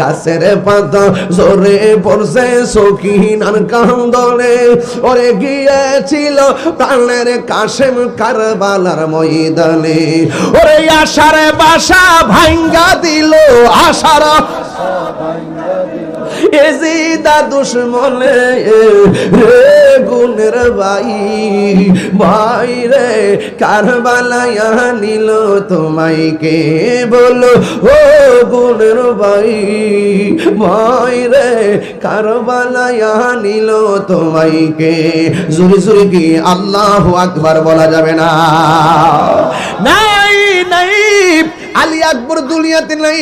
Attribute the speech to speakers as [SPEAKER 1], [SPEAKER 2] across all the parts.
[SPEAKER 1] গাছের পাতা জোরে পড়ছে সখিনার কান্দনে ওরে গিয়েছিল প্রাণের কাশেম কারবালার ময়দানে ওরে আশার বাসা ভাঙ্গা দিল আশার এজিদা দুশ্মনে রে গুণের ভাই ভাই রে কারবালায় নিল তোমায় কে বলো ও গুণের ভাই ভাই রে কারবালায় নিল তোমায় কে জোরে জোরে কি আল্লাহু আকবার বলা যাবে না নাই নাই আলী আকবর দুনিয়াতে নাই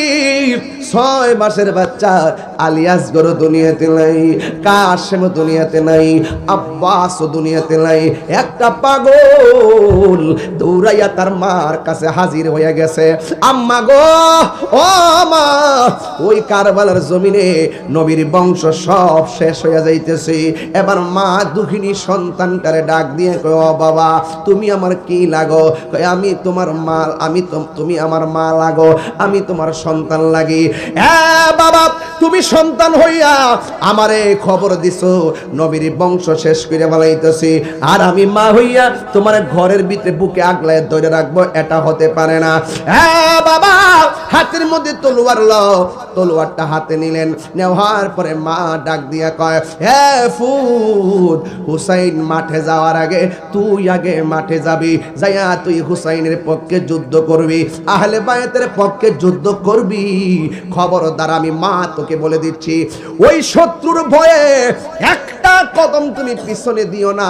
[SPEAKER 1] 6 মাসের বাচ্চা আলী আসগর দুনিয়াতে নাই কাশেম দুনিয়াতে নাই আব্বাস দুনিয়াতে নাই একটা পাগল দৌড়াইয়া তার মার কাছে হাজির হয়ে গেছে আম্মা গো ও মা ওই কারবালার জমিনে নবীর বংশ সব শেষ হয়ে যাইতেছে এবার মা দুঃখিনী সন্তানটারে ডাক দিয়ে কয় ও বাবা তুমি আমার কি লাগো কয় আমি তোমার মা তুমি আমার মা লাগো আমি তোমার সন্তান লাগি বাবা তুমি সন্তান হইয়া আমারে খবর দিছো নবীর বংশ শেষ করে বলাইতেছি আর আমি মা হইয়া তোমার ঘরের ভিতরে বুকে আগলায় ধরে রাখবো এটা হতে পারে না বাবা হাতের মধ্যে তলোয়ার লও তলোয়ারটা হাতে নিলেন নেওয়ার পরে মা ডাক দিয়া কয় হে ফুট হুসাইন মাঠে যাওয়ার আগে তুই আগে মাঠে যাবি যাইয়া তুই হুসাইনের পক্ষে যুদ্ধ করবি আহলে বায়াতের পক্ষে যুদ্ধ করবি খবরদার আমি মা তোকে বলে দিচ্ছি ওই শত্রুর ভয়ে একটা কদম তুমি পিছনে দিও না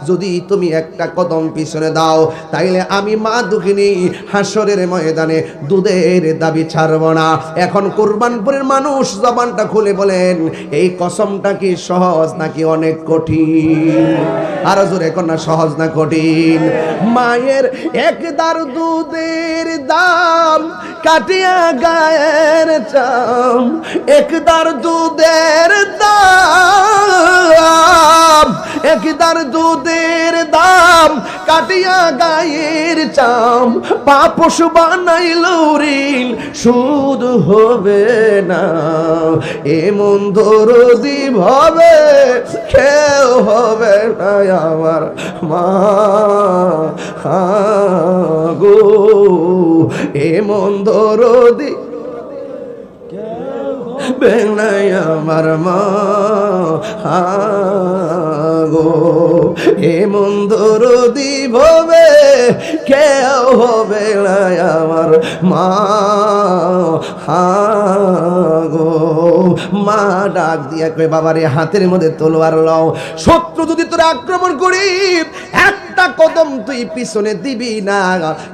[SPEAKER 1] যদি তুমি একটা কদম পিছনে দাও তাইলে আমি মা দুঃখিনী হাসরের ময়দানে দুধের দাবি ছাড়ব না এখন কুরবানপুরের মানুষ জবানটা খুলে বলেন এই কসমটা কি সহজ নাকি অনেক কঠিন আরো জোরে কোন না সহজ না কঠিন মায়ের একদার দুধের দাম কাটিয়া গায়ের চাম একদার দুধের দাম একদার দুধের দাম কাটিয়া গায়ের চাম পাপস বানাইল ঋণ সুদ হবে না এমন দরদি ভাবে কেউ হবে না আমার মা গো এমন দরদি বেলাই আমার মা গো এমন দরদি ভাবে কেউ হবে না আমার মা গো মা ডাক দিয়া কই বাবারে হাতের মধ্যে তলোয়ার লও শত্রু যদি তোর আক্রমণ করি একটা কদম তুই পিছনে দিবি না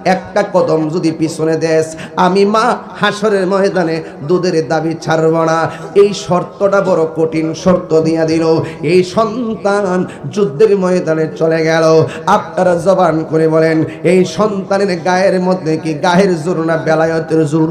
[SPEAKER 1] একটা কদম যদি পিছনে দেস আমি মা হাসরের ময়দানে দুধের দাবি ছাড়ব না এই শর্তটা বড় কঠিন শর্ত দিয়া দিল এই সন্তান যুদ্ধের ময়দানে চলে গেল আপনারা জবান করে বলেন এই সন্তানের গায়ের মধ্যে কি গায়ের জোর না বেলায়েতের জোর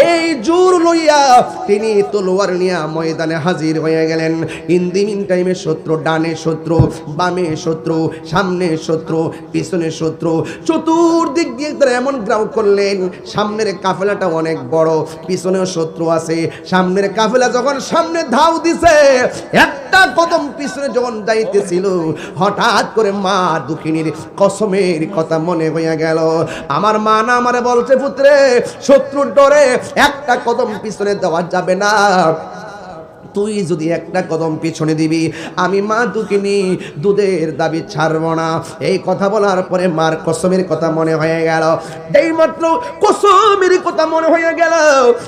[SPEAKER 1] এই জোর লইয়া তিনি তলোয়ার নিয়ে ময়দানে হাজির হয়ে গেলেন ইন দি মিন টাইমে শত্রু ডানে শত্রু বামে শত্রু সামনে শত্রু পিছনে শত্রু চতুর্দিক দিয়ে তারা এমন গ্রাউ করলেন সামনের কাফেলাটা অনেক বড় পিছনেও শত্রু আছে সামনের কাফেলা যখন সামনে ধাও দিছে একটা কদম পিছনে যখন যাইতেছিল হঠাৎ করে মা দুঃখিনীর কসমের কথা মনে হইয়া গেল আমার মা না আমারে বলছে পুত্রে শত্রুর ডরে একটা কদম পিছনে দেওয়া যাবে না তুই যদি একটা কদম পিছনে দিবি আমি মা দুঃখিনী দুধের দাবি ছাড়ব না এই কথা বলার পরে মার কসমের কথা মনে হয়ে গেল এই মাত্র কসমের কথা মনে হয়ে গেল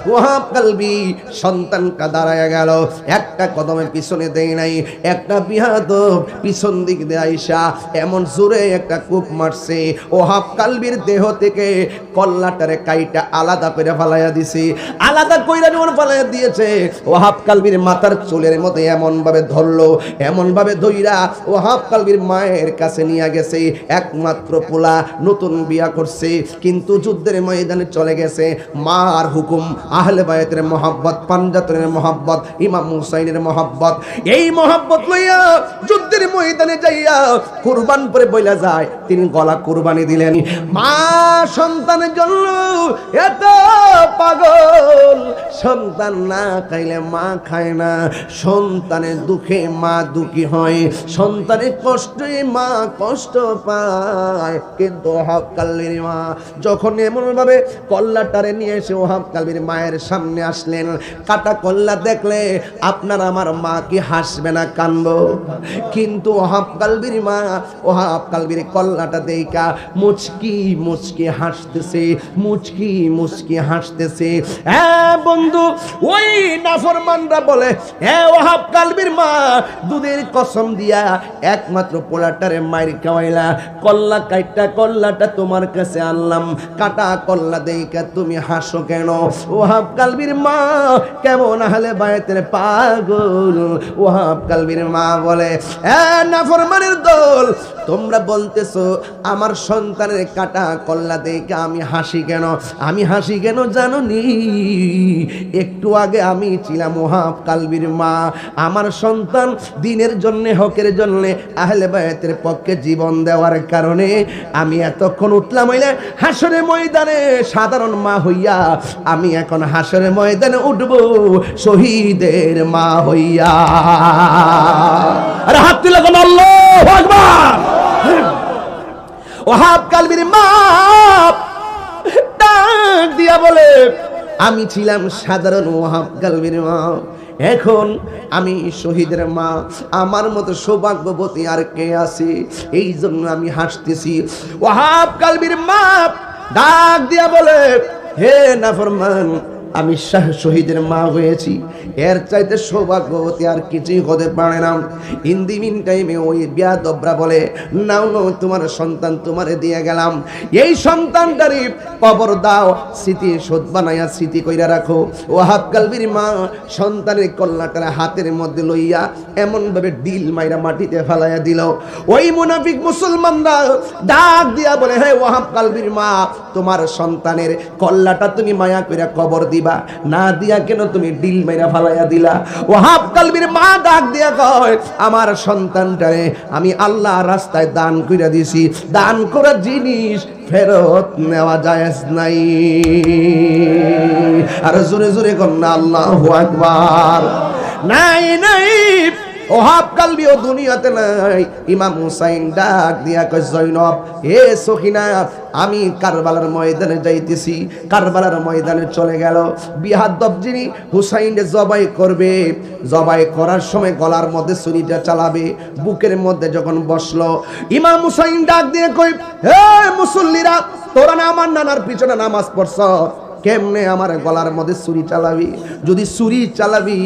[SPEAKER 1] ওয়াহাব কালবি সন্তানটা দাঁড়ায় গেল একটা কদমের পিছনে দেই নাই একটা বিহাদব পিছন দিক দিয়ে আইসা এমন জোরে একটা কূপ মারছে ওয়াহাব কালবির দেহ থেকে কল্লাটারে কাইটা আলাদা করে ফালাইয়া দিছে আলাদা কইরা যখন ফালাইয়া দিয়েছে ওয়াহাব কালবির মাথার চুলের মধ্যে এমন ভাবে ধরলো, এমন ভাবে ধইরা ওয়াহাব কালবির মায়ের কাছে নিয়ে গেছে। একমাত্র পোলা, নতুন বিয়া করছে, কিন্তু যুদ্ধের ময়দানে চলে গেছে। মার হুকুম, আহলে বায়াতের মহব্বত, পাঞ্জাতনের মহব্বত, ইমাম হুসাইনের মহব্বত, এই মহব্বত লইয়া যুদ্ধের ময়দানে যাইয়া কুরবান করে বইলা যায় তিনি গলা কুরবানি দিলেন। মা সন্তানের জন্য এত পাগল, সন্তান না খাইলে মা খায় না, সন্তানের দুঃখে মা দুঃখী হয়, সন্তানের কষ্টে মা কষ্ট পায়। কিন্তু ওয়াহাব কালবির মা যখন এমন ভাবে কল্লাটারে নিয়ে এসে ওয়াহাব কালবির মায়ের সামনে আসলেন, কাটা কল্লা দেখলে আপনার আমার মা কি হাসবে না কানবো? কিন্তু ওয়াহাব কালবির মা ওয়াহাব কালবির কল্লাটা দেইকা মুচকি মুচকি হাসতেছে, মুচকি মুচকি হাসতেছে। হ্যাঁ বন্ধু, ওই নাফরমানরা বলে, হ্যাঁ ওয়াহাব কালবির মা দুধের কসম দিয়া একমাত্র পোলাটারে মাইর খাওয়াইলা, কল্লা কাইটা কল্লাটা তোমার কাছে আনলাম, কাটা কল্লা দেইকা তুমি হাসো কেন? ওয়াহাব কালবির মা কেমন আহলে বায়াতের পাগল। ওয়াহাব কালবির মা বলে, হ্যাঁ নাফরমানের দল, তোমরা বলতেছো আমার সন্তানের কাটা কল্লা দেইকা আমি হাসি কেন? আমি হাসি কেন জানো নি? একটু আগে আমি ছিলাম ওয়াহাব কালবির মা, আমার সন্তান দিনের জন্য, হকের জন্য, আহলে বায়াতের পক্ষে জীবন দেওয়ার কারণে আমি এতক্ষণ উঠলাম হইলে হাসরে ময়দানে সাধারণ মা হইয়া, আমি এখন হাসরে ময়দানে উঠব শহীদের মা হইয়া। আরে হাত তুলে কোন আল্লাহু আকবার। ওয়াহাব কালবির মা ডাক দিয়া বলে, আমি ছিলাম সাধারণ ওয়াহাব কালবির মা, এখন আমি শহীদের মা, আমার মতো সৌভাগ্যবতী আর কে আছে? এই জন্য আমি হাসতেছি। ওয়াহাব কালবির মা ডাক দিয়া বলে, হে নাফরমান, আমি শহীদের মা হয়েছি, এর চাইতে সৌভাগ্যবতী আর কিছুই হতে পারে না। ইন দি মিন টাইমে ওই বিয়াদবরা বলে, নাও নাও তোমার সন্তান তোমারে দিয়ে গেলাম, এই সন্তানটারে কবর দাও, স্মৃতি শোধ বানাইয়া স্মৃতি কইরা রাখো। ওয়াহাব কালবির মা সন্তানের কল্লাটারে হাতের মধ্যে লইয়া এমন ভাবে ডিল মাইরা মাটিতে ফেলাইয়া দিল। ওই মুনাফিক মুসলমানরা ডাক দিয়া বলে, হে ওয়াহাব কালবির মা, তোমার সন্তানের কল্লাটা তুমি মায়া কইরা কবর দিবা, না দিয়া কেন তুমি ডিল মাইরা ফালাইয়া দিলা? ওয়াহাব কালবির মা ডাক দিয়া কয়, আমার সন্তানটারে আমি আল্লাহ রাস্তায় দান কইরা দিছি, দান করা জিনিস ফেরত নেওয়া জায়েজ নাই। আর জোরে জোরে কন্যা আল্লাহু আকবার। নাই নাই, ওয়াহাব কালবিও দুনিয়াতে নাই। ইমাম হুসাইন ডাক দিয়া কয়, জয়নব, হে সখিনা, আমি কারবালার ময়দানে যাইতেছি। কারবালার ময়দানে চলে গেল। বিহাদ্দব যিনি হুসাইনকে জবাই করবে, জবাই করার সময় গলার মধ্যে ছুরিটা চালাবে, বুকের মধ্যে যখন বসলো, ইমাম হুসাইন ডাক দিয়ে কই, হে মুসল্লিরা, তোরা না আমার নানার পিছনে নামাজ পড়ছ, কেমনে আমার গলার মধ্যে ছুরি চালাবি? যদি ছুরি চালাবি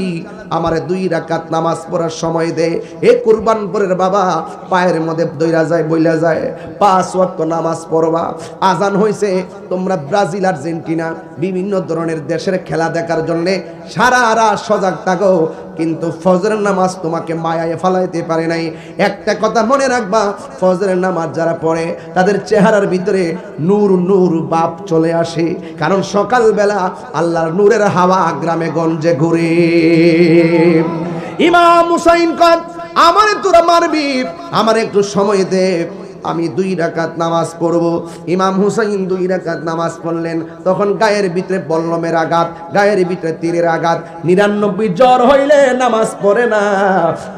[SPEAKER 1] আমারে 2 রাকাত নামাজ পড়ার সময় দে। এ কুরবানপুরের বাবা পায়ের মধ্যে দইরা যায়, বইলা যায়, 5 ওয়াক্ত নামাজ পড়বা। আজান হইছে, তোমরা ব্রাজিল, আর্জেন্টিনা বিভিন্ন ধরনের দেশের খেলা দেখার জন্য সারা রাত সজাগ থাকো, কিন্তু ফজরের নামাজ তোমাকে মায়ায় ফালাইতে পারে নাই। একটা কথা মনে রাখবা, ফজরের নামাজ যারা পড়ে তাদের চেহারার ভিতরে নূর নূর বাপ চলে আসে, কারণ সকালবেলা আল্লাহর নূরের হাওয়া গ্রামে গঞ্জে ঘুরে। ইমাম হুসাইন কয়, আমারে তোরা মারবি, আমার একটু সময় দে, আমি 2 রাকাত নামাজ পড়ব। ইমাম হুসাইন 2 রাকাত নামাজ পড়লেন। তখন গায়ের ভিতরে বল্লমের আঘাত, গায়ের ভিতরে তীরের আঘাত। 99 জ্বর হইলে নামাজ পড়ে না,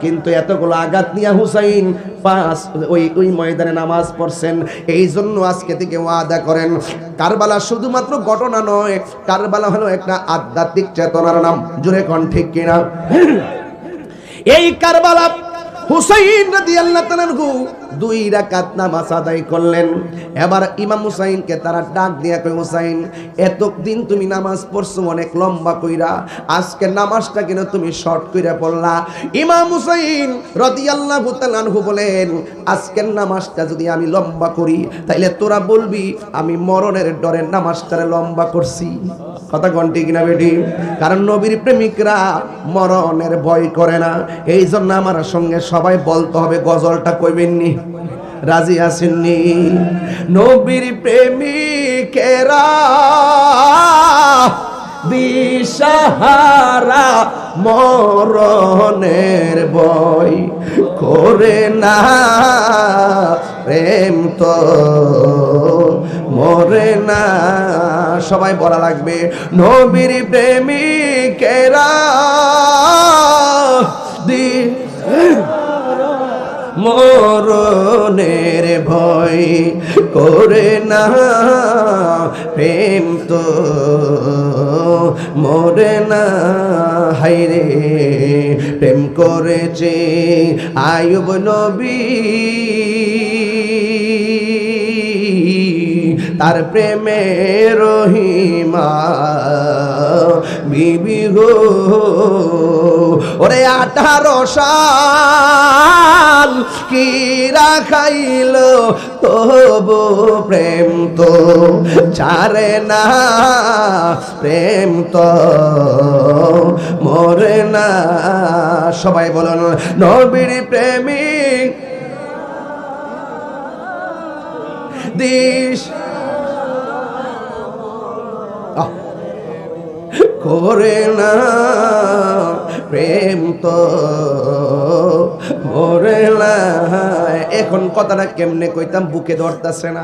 [SPEAKER 1] কিন্তু এতগুলো আঘাত নিয়ে হুসাইন ওই ময়দানে নামাজ পড়ছেন। এই জন্য আজকে থেকে ওয়াদা করেন, কারবালা শুধুমাত্র ঘটনা নয়, কারবালা হলো একটা আধ্যাত্মিক চেতনার নাম। জোরে কোন ঠিক কিনা? এই কারবালা হুসাইন রাদিয়াল্লাহু তাআলা 2 রাকাত নামাজ আদায় করলেন। এবার ইমাম হুসাইনকে তারা ডাক দিয়া কয়, হুসাইন এতদিন তুমি নামাজ পড়ছো অনেক লম্বা কইরা, আজকে নামাজটা কেন তুমি শর্ট কইরা পড়লা? ইমাম হুসাইন রাদিয়াল্লাহু তাআলা আনহু বলেন, আজকের নামাজটা যদি আমি লম্বা করি তাইলে তোরা বলবি আমি মরণের ডরে নামাজটারে লম্বা করছি। কথা কোনটি কিনা বেটি? কারণ নবীর প্রেমিকরা মরণের ভয় করে না। এই জন্য আমার সঙ্গে সবাই বলতে হবে, গজলটা কইবেননি? রাজি আসেননি? নবীর প্রেমিকেরা দিশাহারা মরণের ভয় করে না, প্রেম তো মরে না। সবাই বলা লাগবে, নবীর প্রেমিকেরা মরণের ভয় করে না, প্রেম তো মরে না। হায়রে প্রেম করেছে আইয়ুব নবী, তার প্রেমে রহিমা বিবি গো। ওরে 18 সাল কি রাখাইল তবু প্রেম তো ছাড়ে না, প্রেম তো মরে না। সবাই বলুন, নবীর প্রেমিক দিশ করে না, প্রেম তো মরে না। এখন কথাটা কেমনে কইতাম, বুকে ধরতেছে না।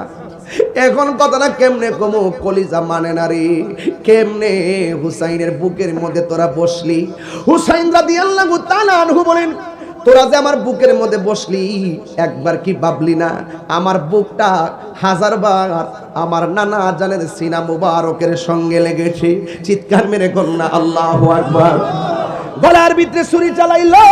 [SPEAKER 1] এখন কথাটা কেমনে কমু, কলিজা মানে না রে। কেমনে হুসাইনের বুকের মধ্যে তোরা বসলি? হুসাইন রাদিয়াল্লাহু তাআলা আনহু বলেন, তোরা যে আমার বুকের মধ্যে বসলি, একবার কি ভাবলি না আমার বুকটা 1000 বার আমার নানা জানের সিনা মুবারকের সঙ্গে লেগেছে? চিৎকার মেরে কন্যা আল্লাহু আকবার। গলার ভিতরে ছুরি চালাইলো,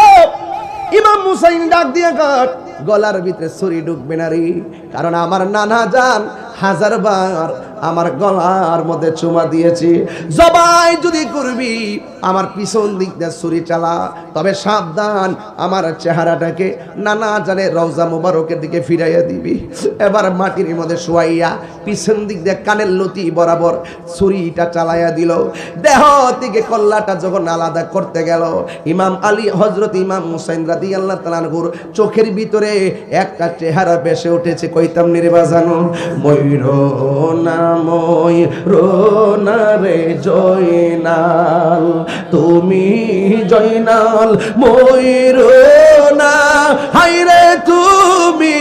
[SPEAKER 1] ইমাম হুসাইন ডাক দিয়ে কাট, গলার ভিতরে ছুরি ঢুকবে না রে, কারণ আমার নানা জান 1000 বার আমার গলার মধ্যে চুমা দিয়েছি। জবাই যদি করবি আমার পিছন দিক দিয়ে ছুরি চালা, তবে সাবধান আমার চেহারাটাকে নানা জানে রওজা মুবারকের দিকে ফিরাইয়া দিবি। এবার মাটির মধ্যে শোয়াইয়া পিছন দিক দিয়ে কানের লতি বরাবর ছুরিটা চালাইয়া দিল। দেহ থেকে কল্লাটা যখন আলাদা করতে গেল, ইমাম আলী হযরত ইমাম হুসাইন রাদিয়াল্লাহু তাআলা আনহুর চোখের ভিতরে একটা চেহারা ভেসে উঠেছে। কইতাম নিরে বাজানো, ময়ূরনা ময়ূরনা রে জয়নাল, তুমি জয়নাল ময়ূরনা, হায়রে তুমি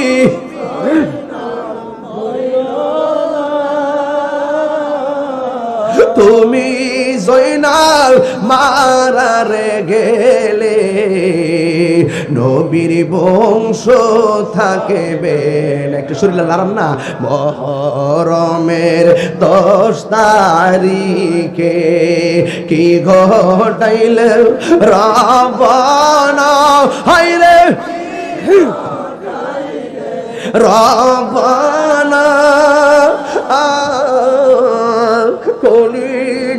[SPEAKER 1] তুমি জয়নাল মারারে গেলে, নবীর বংশ থাকবে না। একটু শরীরে লারাম না। মহরমের 10 তারিখে কি ঘটাইল রাবণা, হায়রে রাবণা, কলি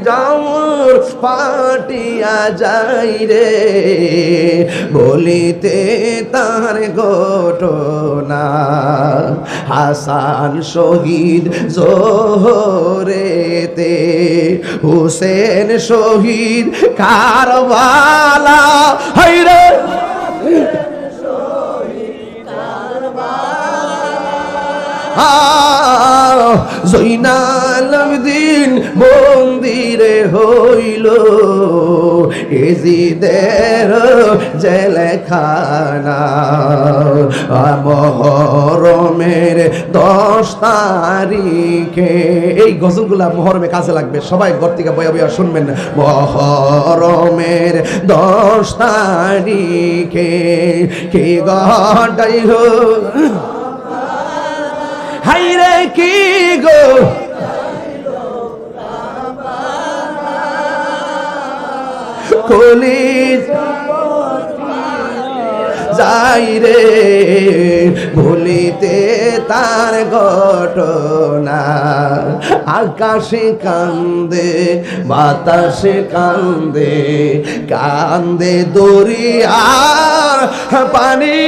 [SPEAKER 1] যাওর পাটিয়া যাই রে, বলিতে তার ঘটনা। হাসান শহীদ জোহরেতে, হুসেন শহীদ কারবালা, হায়রে জয়নাল আবেদিন মন্দিরে হইল এজিদের জেলখানা। মহরমের 10 তারিখে, এই গজলগুলা মহরমে কাজে লাগবে, সবাই ঘর থেকে বয়া বয়া শুনবেন। মহরমের 10 তারিখে কি ঘটাইল, হায়রে কি গো কলি যাই রে, ভুলিতে তার ঘটনা। আকাশে কান্দে বাতাসে কান্দে, কান্দে দরিয়ার পানি।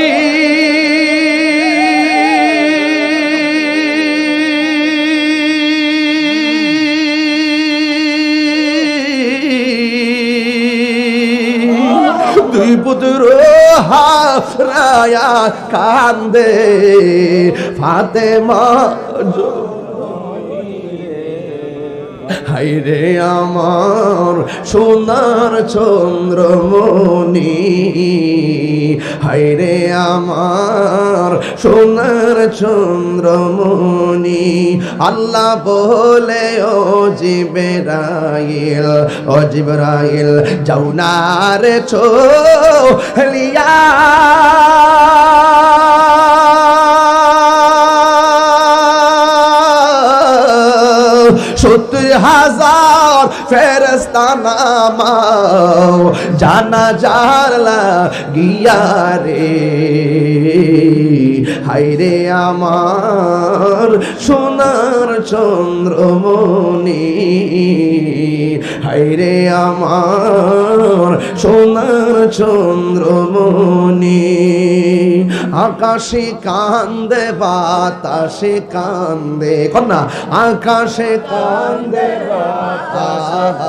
[SPEAKER 1] দুই পুত্র হারায়া কান্দে ফাতেমা, হায়রে আমার সোনার চন্দ্রমণি, হায়রে আমার সোনার চন্দ্রমণি। আল্লাহ বলে ও জিবরাইল, ও জিবরাইল যাও না রে চলিয়া, 70,000 ফেরেশতা নামাও জানাজার লাগিয়া রে। হায়রে আমার সোনার চন্দ্রমণি, হায়রে আমার সোনার চন্দ্রমণি। আকাশে কান্দে বাতাসে কান্দে, কন্যা আকাশে কান্দে বাতাস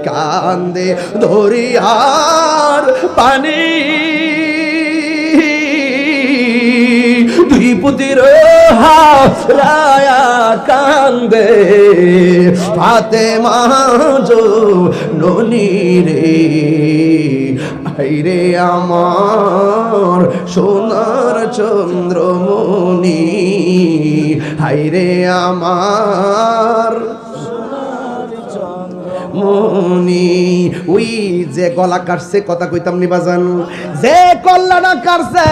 [SPEAKER 1] কান্দে দরিয়ার পানি। দুই পুত্র হারায়া কান্দে ফাতেমা জননী রে। হায়রে আমার সোনার চন্দ্রমণি, হায়রে আমার মনি। ওই যে গলা কাটছে, কথা কইতাম নি বাজান, যে কল্লাটা কাটছে,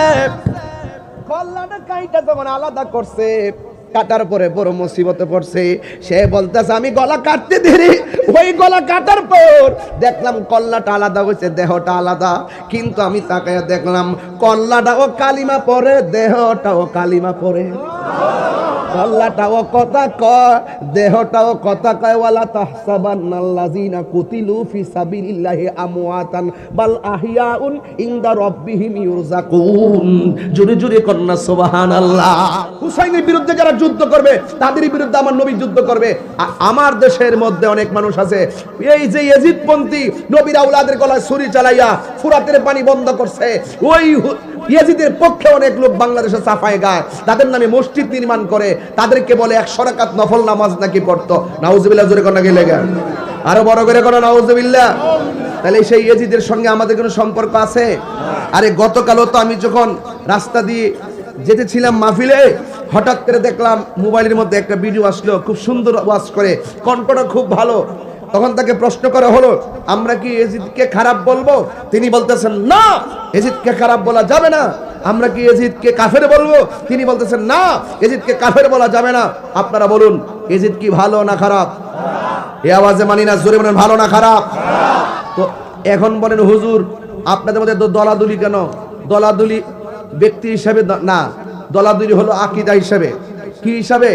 [SPEAKER 1] কল্লাটা কাইটা যখন আলাদা করছে, কাটার পরে বড় মুসিবতে পড়ছে। সে বলতেছে আমি গলা কাটতে দেরি, ওই গলা কাটার পর দেখলাম কল্লাটা আলাদা হয়েছে, দেহটা আলাদা। কিন্তু আমি তাকায়া দেখলাম কল্লাটাও কালিমা পড়ে, দেহটাও কালিমা পড়ে। কল্লাটাও কথা কয়, দেহটাও কথা কয়। ওয়ালা তাহসাবান্নাল্লাযিনা কুতিলু ফি সাবিলিল্লাহি আমওয়াতান বাল আহইয়াউন ইনদা রাব্বিহিম ইউরযাকুন। জোরে জোরে কন্না সুবহানাল্লাহ। হুসাইনের বিরুদ্ধে যারা যুদ্ধ করবে, তাদের বিরুদ্ধে আমার নবী যুদ্ধ করবে। আমার দেশের মধ্যে অনেক মানুষ আছে এই যে ইয়াজিদপন্থী, নবীর আওলাদের গলায় ছুরি চালাইয়া ফুরাতের পানি বন্ধ করছে। ওই ইয়াজিদের পক্ষে অনেক লোক বাংলাদেশে সাফায় গায়, তাদের নামে মসজিদ নির্মাণ করে, তাদেরকে বলে 100 রাকাত নফল নামাজ নাকি পড়তো। নাউজুবিল্লাহ, জোরে কোন নাকি লেগে আরো বড় করে কোন নাউজুবিল্লাহ। তাহলে সেই ইয়াজিদের সঙ্গে আমাদের কোনো সম্পর্ক আছে? আরে গতকালও তো আমি যখন রাস্তা দিয়ে যেতেছিলাম মাহফিলে, হঠাৎ করে দেখলাম মোবাইলের মধ্যে একটা ভিডিও আসলো, খুব সুন্দর ওয়াজ করে, কণ্ঠটা খুব ভালো। তখন তাকে প্রশ্ন করা হলো আমরা কি ইয়াজিদকে খারাপ বলবো? তিনি বলতেছেন না, ইয়াজিদকে খারাপ বলা যাবে না। আমরা কি ইয়াজিদকে কাফের বলবো? তিনি বলতেছেন না, ইয়াজিদকে কাফের বলা যাবে না। আপনারা বলুন ইয়াজিদ কি ভালো না খারাপ? এই আওয়াজে মানি না, জোরে বলেন ভালো না খারাপ? তো এখন বলেন হুজুর আপনাদের মধ্যে দলাদলি কেন? দলাদলি ব্যক্তি হিসাবে না, দলাদলি হলো আকীদা হিসাবে। কি হিসাবে?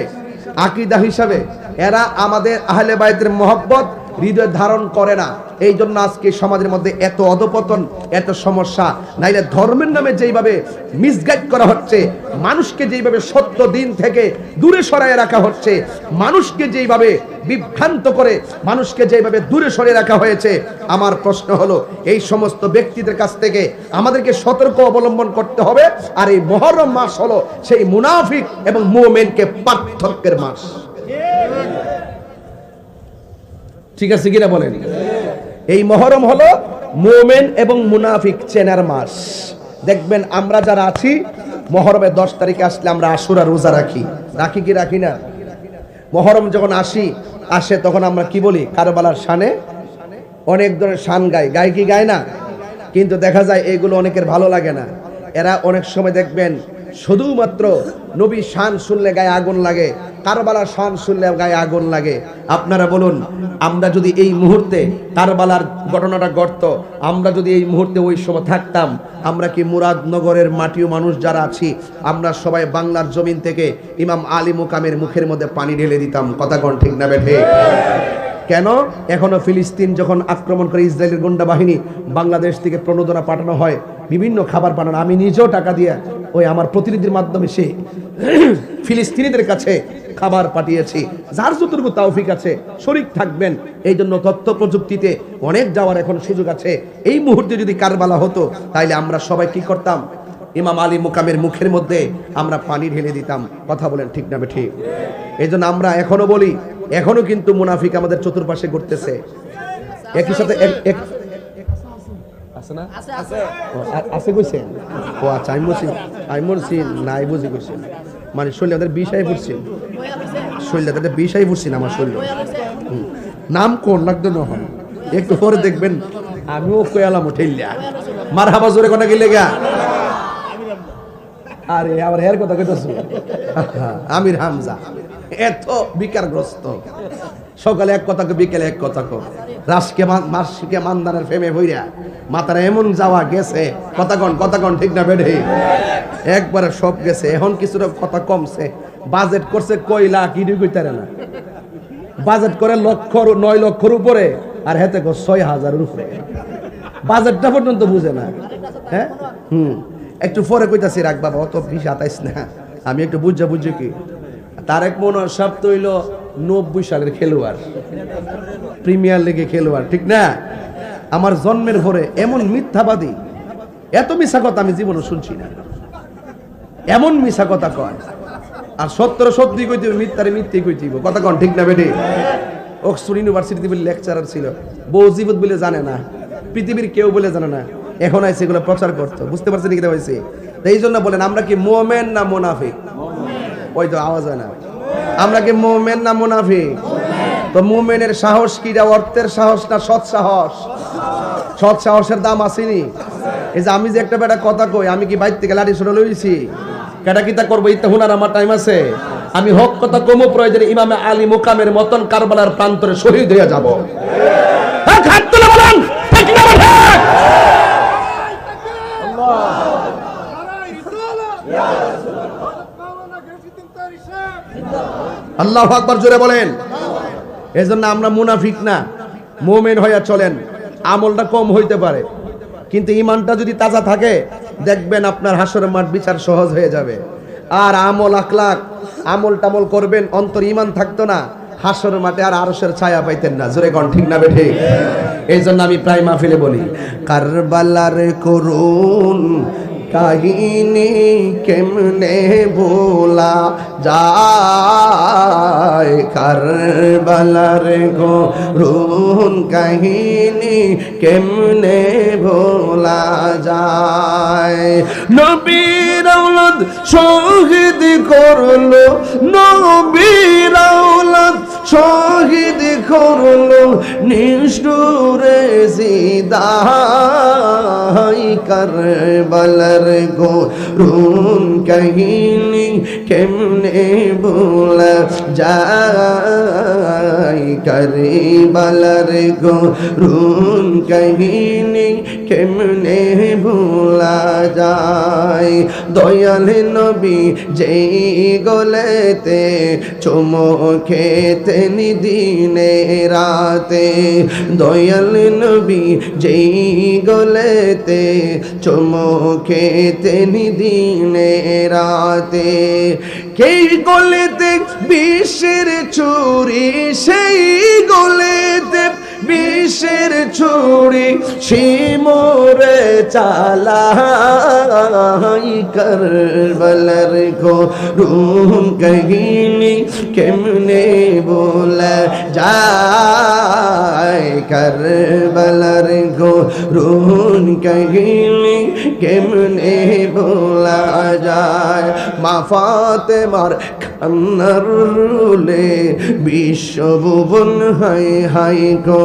[SPEAKER 1] আকীদা হিসাবে। এরা আমাদের আহলে বায়তের মহব্বত হৃদয় ধারণ করে না, এই জন্য আজকে সমাজের মধ্যে এত অধপতন, এত সমস্যা। নাইলে ধর্মের নামে যেইভাবে মিসগাইড করা হচ্ছে, মানুষকে যেইভাবে সত্য দিন থেকে দূরে সরায় রাখা হচ্ছে, মানুষকে যেইভাবে বিভ্রান্ত করে মানুষকে যেইভাবে দূরে সরিয়ে রাখা হয়েছে, আমার প্রশ্ন হলো এই সমস্ত ব্যক্তিদের কাছ থেকে আমাদেরকে সতর্ক অবলম্বন করতে হবে। আর এই মুহররম মাস হলো সেই মুনাফিক এবং মুমিনকে পার্থক্যের মাস। ঠিক আছে কিনা বলেন? এই মুহররম হলো মুমিন এবং মুনাফিক চেনার মাস। দেখবেন আমরা যারা আছি মুহররমের 10 তারিখে আসলে আমরা আশুরা রোজা রাখি, রাখি কি রাখি না? মুহররম যখন আসে তখন আমরা কি বলি? কারবালার শানে অনেক ধরনের শান গায় কি গায় না? কিন্তু দেখা যায় এগুলো অনেকের ভালো লাগে না। এরা অনেক সময় দেখবেন শুধুমাত্র নবীর শান শুনলে গায়ে আগুন লাগে, কারবালার শান শুনলে গায়ে আগুন লাগে। আপনারা বলুন, আমরা যদি এই মুহূর্তে কারবালার ঘটনাটা ঘটতো, আমরা যদি এই মুহূর্তে ওই সময় থাকতাম, আমরা কি মুরাদনগরের মাটিও মানুষ যারা আছি, আমরা সবাই বাংলার জমিন থেকে ইমাম আলী মুকামের মুখের মধ্যে পানি ঢেলে দিতাম? কথা কোন ঠিক না বেঠে? কেন? এখনো ফিলিস্তিন যখন আক্রমণ করে ইসরায়েলের গুন্ডা বাহিনী, বাংলাদেশ থেকে প্রণোদনা পাঠানো হয়, বিভিন্ন খাবার পাঠানো, আমি নিজেও টাকা দিয়ে ওই আমার প্রতিনিধির মাধ্যমে সে ফিলিস্তিনিদের কাছে খাবার পাঠিয়েছি। যার যতটুকু তৌফিক আছে শরীক থাকবেন। এই জন্য তথ্য প্রযুক্তিতে অনেক যাওয়ার এখন সুযোগ আছে। এই মুহূর্তে যদি কারবালা হতো, তাইলে আমরা সবাই কি করতাম? ইমাম আলী মুকামের মুখের মধ্যে আমরা পানি ঢেলে দিতাম। কথা বলেন ঠিক না ঠিক? এই জন্য আমরা এখনো বলি, এখনো কিন্তু মুনাফিক আমাদের চতুর্পাশে ঘুরতেছে। একই সাথে আছে না? আছে কইছে? ও আচ্ছা, আমি বলছি নাই বুঝি কইছে, মানে শরীরে আমাদের বিষাই পড়ছে, শরীরে তাদের বিষাই পড়ছে না আমার শরীরে। নাম কোন লাগতো নহন, একটু পরে দেখবেন আমিও কয়ালাম ঠেলিয়া মার হাবা জোরে কোনা গেলে গা। আরে আবার হের কথা কইতাছ, আমির হামজা এত বিকারগ্রস্ত, সকালে এক কথা কো, বিকেলে এক কথা কো, রাজকে মাসকে মানদানের ফেমে হইরা মাথার এমন যাওয়া গেছে। কথা কন ঠিক না বেড়ে? একবারে সব গেছে। এখন কিছুটা কথা কমছে। বাজেট করছে কয়লা কিডি কইতারে না, বাজেট করে 9 লক্ষর উপরে, আর হেতে 6,000 উপরে। বাজেটটা পর্যন্ত বুঝে না। হ্যাঁ, একটু পরে কইতাছি, রাখ বাবা অত বিষ আতাইস না, আমি একটু বুঝছি কি। তারেক মনোয়ার সাহেব তো হইল 90 সালের খেলোয়াড়, প্রিমিয়ার লিগে খেলোয়াড়, ঠিক না? আমার জন্মের পরে এমন মিথ্যাবাদী, এত মিথ্যা কথা আমি জীবনে শুনছি না। এমন মিথ্যা কথা কয়, আর সত্যি কইতে মিথ্যারে মিথ্যে কইতে। কথা কন ঠিক না বেটি? অক্সফোর্ড ইউনিভার্সিটিতে বলে লেকচারার ছিল, বউ জীবত বলে জানে না, পৃথিবীর কেউ বলে জানে না, এখন আইসে এগুলো প্রচার করতো। বুঝতে পারছেন কি হয়েছে? এই জন্য বলেন, আমরা কি মোমেন না মুনাফিক? ওই তো আওয়াজ হয় না। আমরা কি মোমেন না মুনাফিক? তো মোমেনের সাহস কি? অর্থের সাহস না সৎ সাহস? সৎ সাহসের দাম আসেনি। এই যে আমি যে একটা বেটা কথা কই, আমি কি বাইর থেকে লাঠি সরে লইছি? কেটা কিতা করবো? ইত্যা হুনার আমার টাইম আছে। আমি হক কথা কমো, প্রয়োজনে ইমামে আলী মুকামের মতন কারবালার প্রান্তরে শহীদ হয়ে যাব। আল্লাহু আকবার জোরে বলেন। এজন্য আমরা মুনাফিক না, মুমিন হইয়া চলেন। আমলটা কম হইতে পারে, কিন্তু ঈমানটা যদি তাজা থাকে, দেখবেন আপনার হাসরের মাঠ বিচার সহজ হয়ে যাবে। আর আমল আখলাক, আমল টামল করবেন, অন্তর ঈমান থাকতো না, হাসরের মাঠে আর আরশের ছায়া পাইতেন না। জোরে কোন ঠিক না বেঠে? এই জন্য আমি প্রায় মাহফিলে বলি, কারবালার করুন কাহিনী কেমনে ভোলা যায়, কারবালার করুন কাহিনী কেমনে ভোলা যায়। নবীর আওলাদ শহীদ করলো, নবীর আওলাদ শহীদ করলো নিষ্ঠুরে জিদাই, কারবালার করুন কাহিনী কেমনে ভোলা যায়, কারবালার করুন কাহিনী কেমনে ভোলা যায়। দয়াল নবী যেই গলেতে চুমো খেতেন দিনে রাতে, দয়াল নবী যেই গলেতে চুমো খেতেন দিনে রাতে, সেই গলেতে বিষের ছুরি, সেই গলেতে বিষের ছুরি, শিমরে চালাই, কারবালার করুন কাহিনী কেমনে ভোলা যায়, কারবালার করুন কাহিনী কেমনে ভোলা যায়। মা ফাতেমার কান্নার রুলে বিশ্বভুবন হাই হাই গো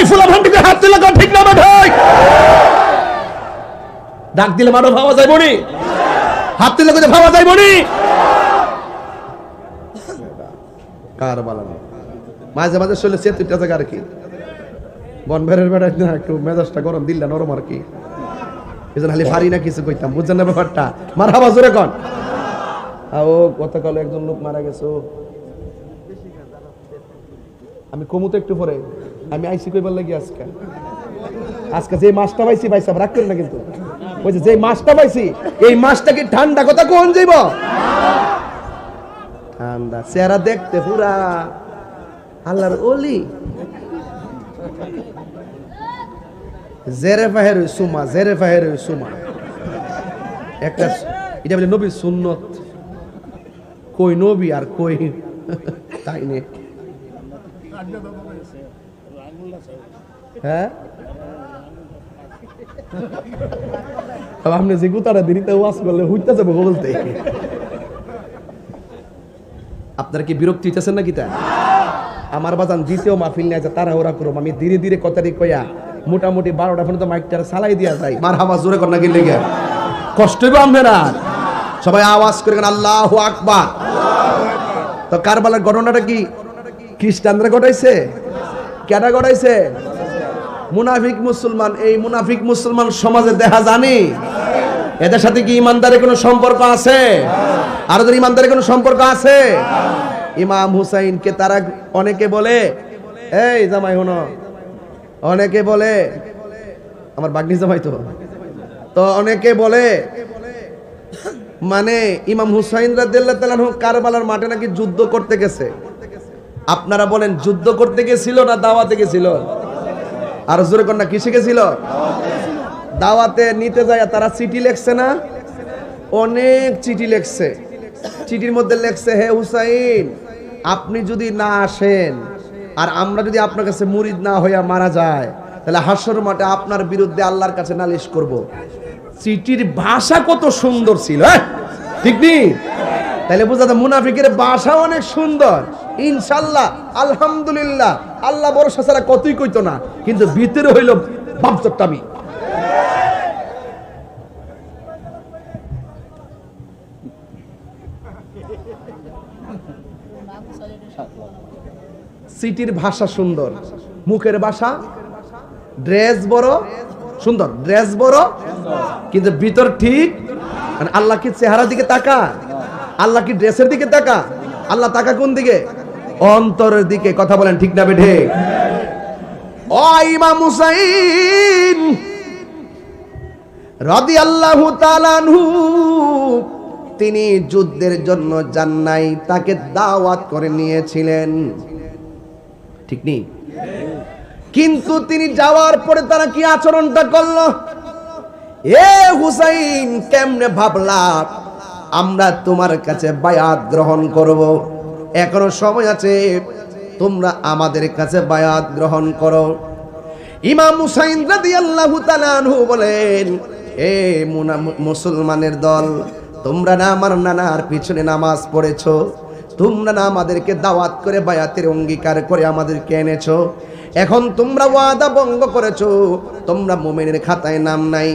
[SPEAKER 1] এই ফুলা ভান্ডিকে হাত দিলে ঠিক না ঠিক? ডাক দিলে মারো ভাবা যায় বনি, হাত দিলে কোথায় ভাবা যায় বনি? কারবালা মাঝে মাঝে শরীরে চেতুটা জায়গা আর কি বনভেরের বেড়ায় না একটু মেজাজটা গরম দিল নরম আর কি, এই জন্য খালি পারি না কিছু কইতাম, বুঝছেন না ব্যাপারটা? মার হাবা জোরে কন। ও গতকাল একজন লোক মারা গেছে, আমি কমুতে একটু পরে আমি আইসি কইবার লাগি আজকে আজকে যে মাছটা পাইছি ভাই সাহেব রাগ করেন না কিন্তু, বলছে যে মাছটা পাইছি এই মাছটা কি ঠান্ডা কথা কোন যাইব? ঠান্ডা চেহারা দেখতে পুরা আল্লাহর ওলি, জেরে ফাহের সুমা, জেরে ফাহের সুমা একটা, এটা বলে নবীর সুন্নত, কই নবী আর কই তাই নে। হ্যাঁ আপনি যে গুতারা দিনিতে ওয়াজ করলে হুইতে যাবো বলতে, আপনারা কি বিরক্তি হইতেছেন নাকি? তা আমার বাজান দিতেও মাহফিল নিয়ে আছে, তারা ওরা করুম, আমি ধীরে ধীরে কথাটি কইয়া মোটামুটি 12টা পর্যন্ত মাইকটা চালাই দিয়া যায়। মার হাওয়া জোরে কর না গেলে গিয়া কষ্ট হইব আপনারা, সবাই আওয়াজ করে আল্লাহু আকবার। তো কারবালার ঘটনাটা কি খ্রিস্টানরা ঘটাইছে? কেডা ঘটাইছে? মুনাফিক মুসলমান। এই মুনাফিক মুসলমান সমাজে দেখা জানি, এদের সাথে কি ইমানদারের কোনো সম্পর্ক আছে? আর ওদের ইমানদারের কোনো সম্পর্ক আছে? ইমাম হুসাইনকে তারা অনেকে বলে, এই জামাই হনো, অনেকে বলে আমার বাগনি জামাই, তো অনেকে বলে মানে ইমাম হুসাইন রাদিয়াল্লাহু তাআলা কারবালার মাঠে নাকি যুদ্ধ করতে গেছে। আপনারা বলেন যুদ্ধ করতে গেছিল না দাওয়াতে গেছিল? আর জোরে কোন না কিসে গেছিল? দাওয়াতে নিতে যায় তারা চিঠি লেখছে না, অনেক চিঠি লেখছে। চিঠির মধ্যে লেখছে, হে হুসাইন আপনি যদি না আসেন আর আমরা যদি আপনার কাছে মুরিদ না হইয়া মারা যায় তাহলে হাসর মাঠে আপনার বিরুদ্ধে আল্লাহর কাছে নালিশ করব। চিঠির ভাষা কত সুন্দর ছিল, ঠিক নেই? তাহলে বোঝা যায় মুনাফিকের ভাষা অনেক সুন্দর। ইনশাআল্লাহ আলহামদুলিল্লাহ আল্লাহ ভরসা ছাড়া কতই কইতো না, কিন্তু ভিতরে হইল বাপচট্টামি। সিটির ভাষা সুন্দর, মুখের ভাষা, ড্রেস বড় সুন্দর, ড্রেস বড় কিন্তু ভিতর ঠিক। আল্লাহ কি চেহারার দিকে তাকা? আল্লাহ কি ড্রেসের দিকে তাকা? আল্লাহ তাকা কোন দিকে? অন্তরের দিকে। কথা বলেন ঠিক না বেঠে? ও ইমাম হুসাইন রাদিয়াল্লাহু তাআলা আনহু তিনি যুদ্ধের জন্য যান নাই, তাকে দাওয়াত করে নিয়েছিলেন, ঠিক নেই? কিন্তু তিনি যাওয়ার পরে তারা কি আচরণটা করলো? এ হুসাইন কেমনে ভাবলা আমরা তোমার কাছে বায়াত গ্রহণ করব? এখনো সময় আছে, তোমরা আমাদের কাছে বায়াত গ্রহণ করো। ইমাম হুসাইন রাদিয়াল্লাহু তাআলা আনহু বলেন, এ মুসলমানের দল, তোমরা না আমার নানার পিছনে নামাজ পড়েছো, তোমরা না আমাদেরকে দাওয়াত করে বায়াতের অঙ্গীকার করে আমাদেরকে এনেছো, এখন তোমরা ওয়াদা ভঙ্গ করেছো, তোমরা মুমিনের খাতায় নাম নাই।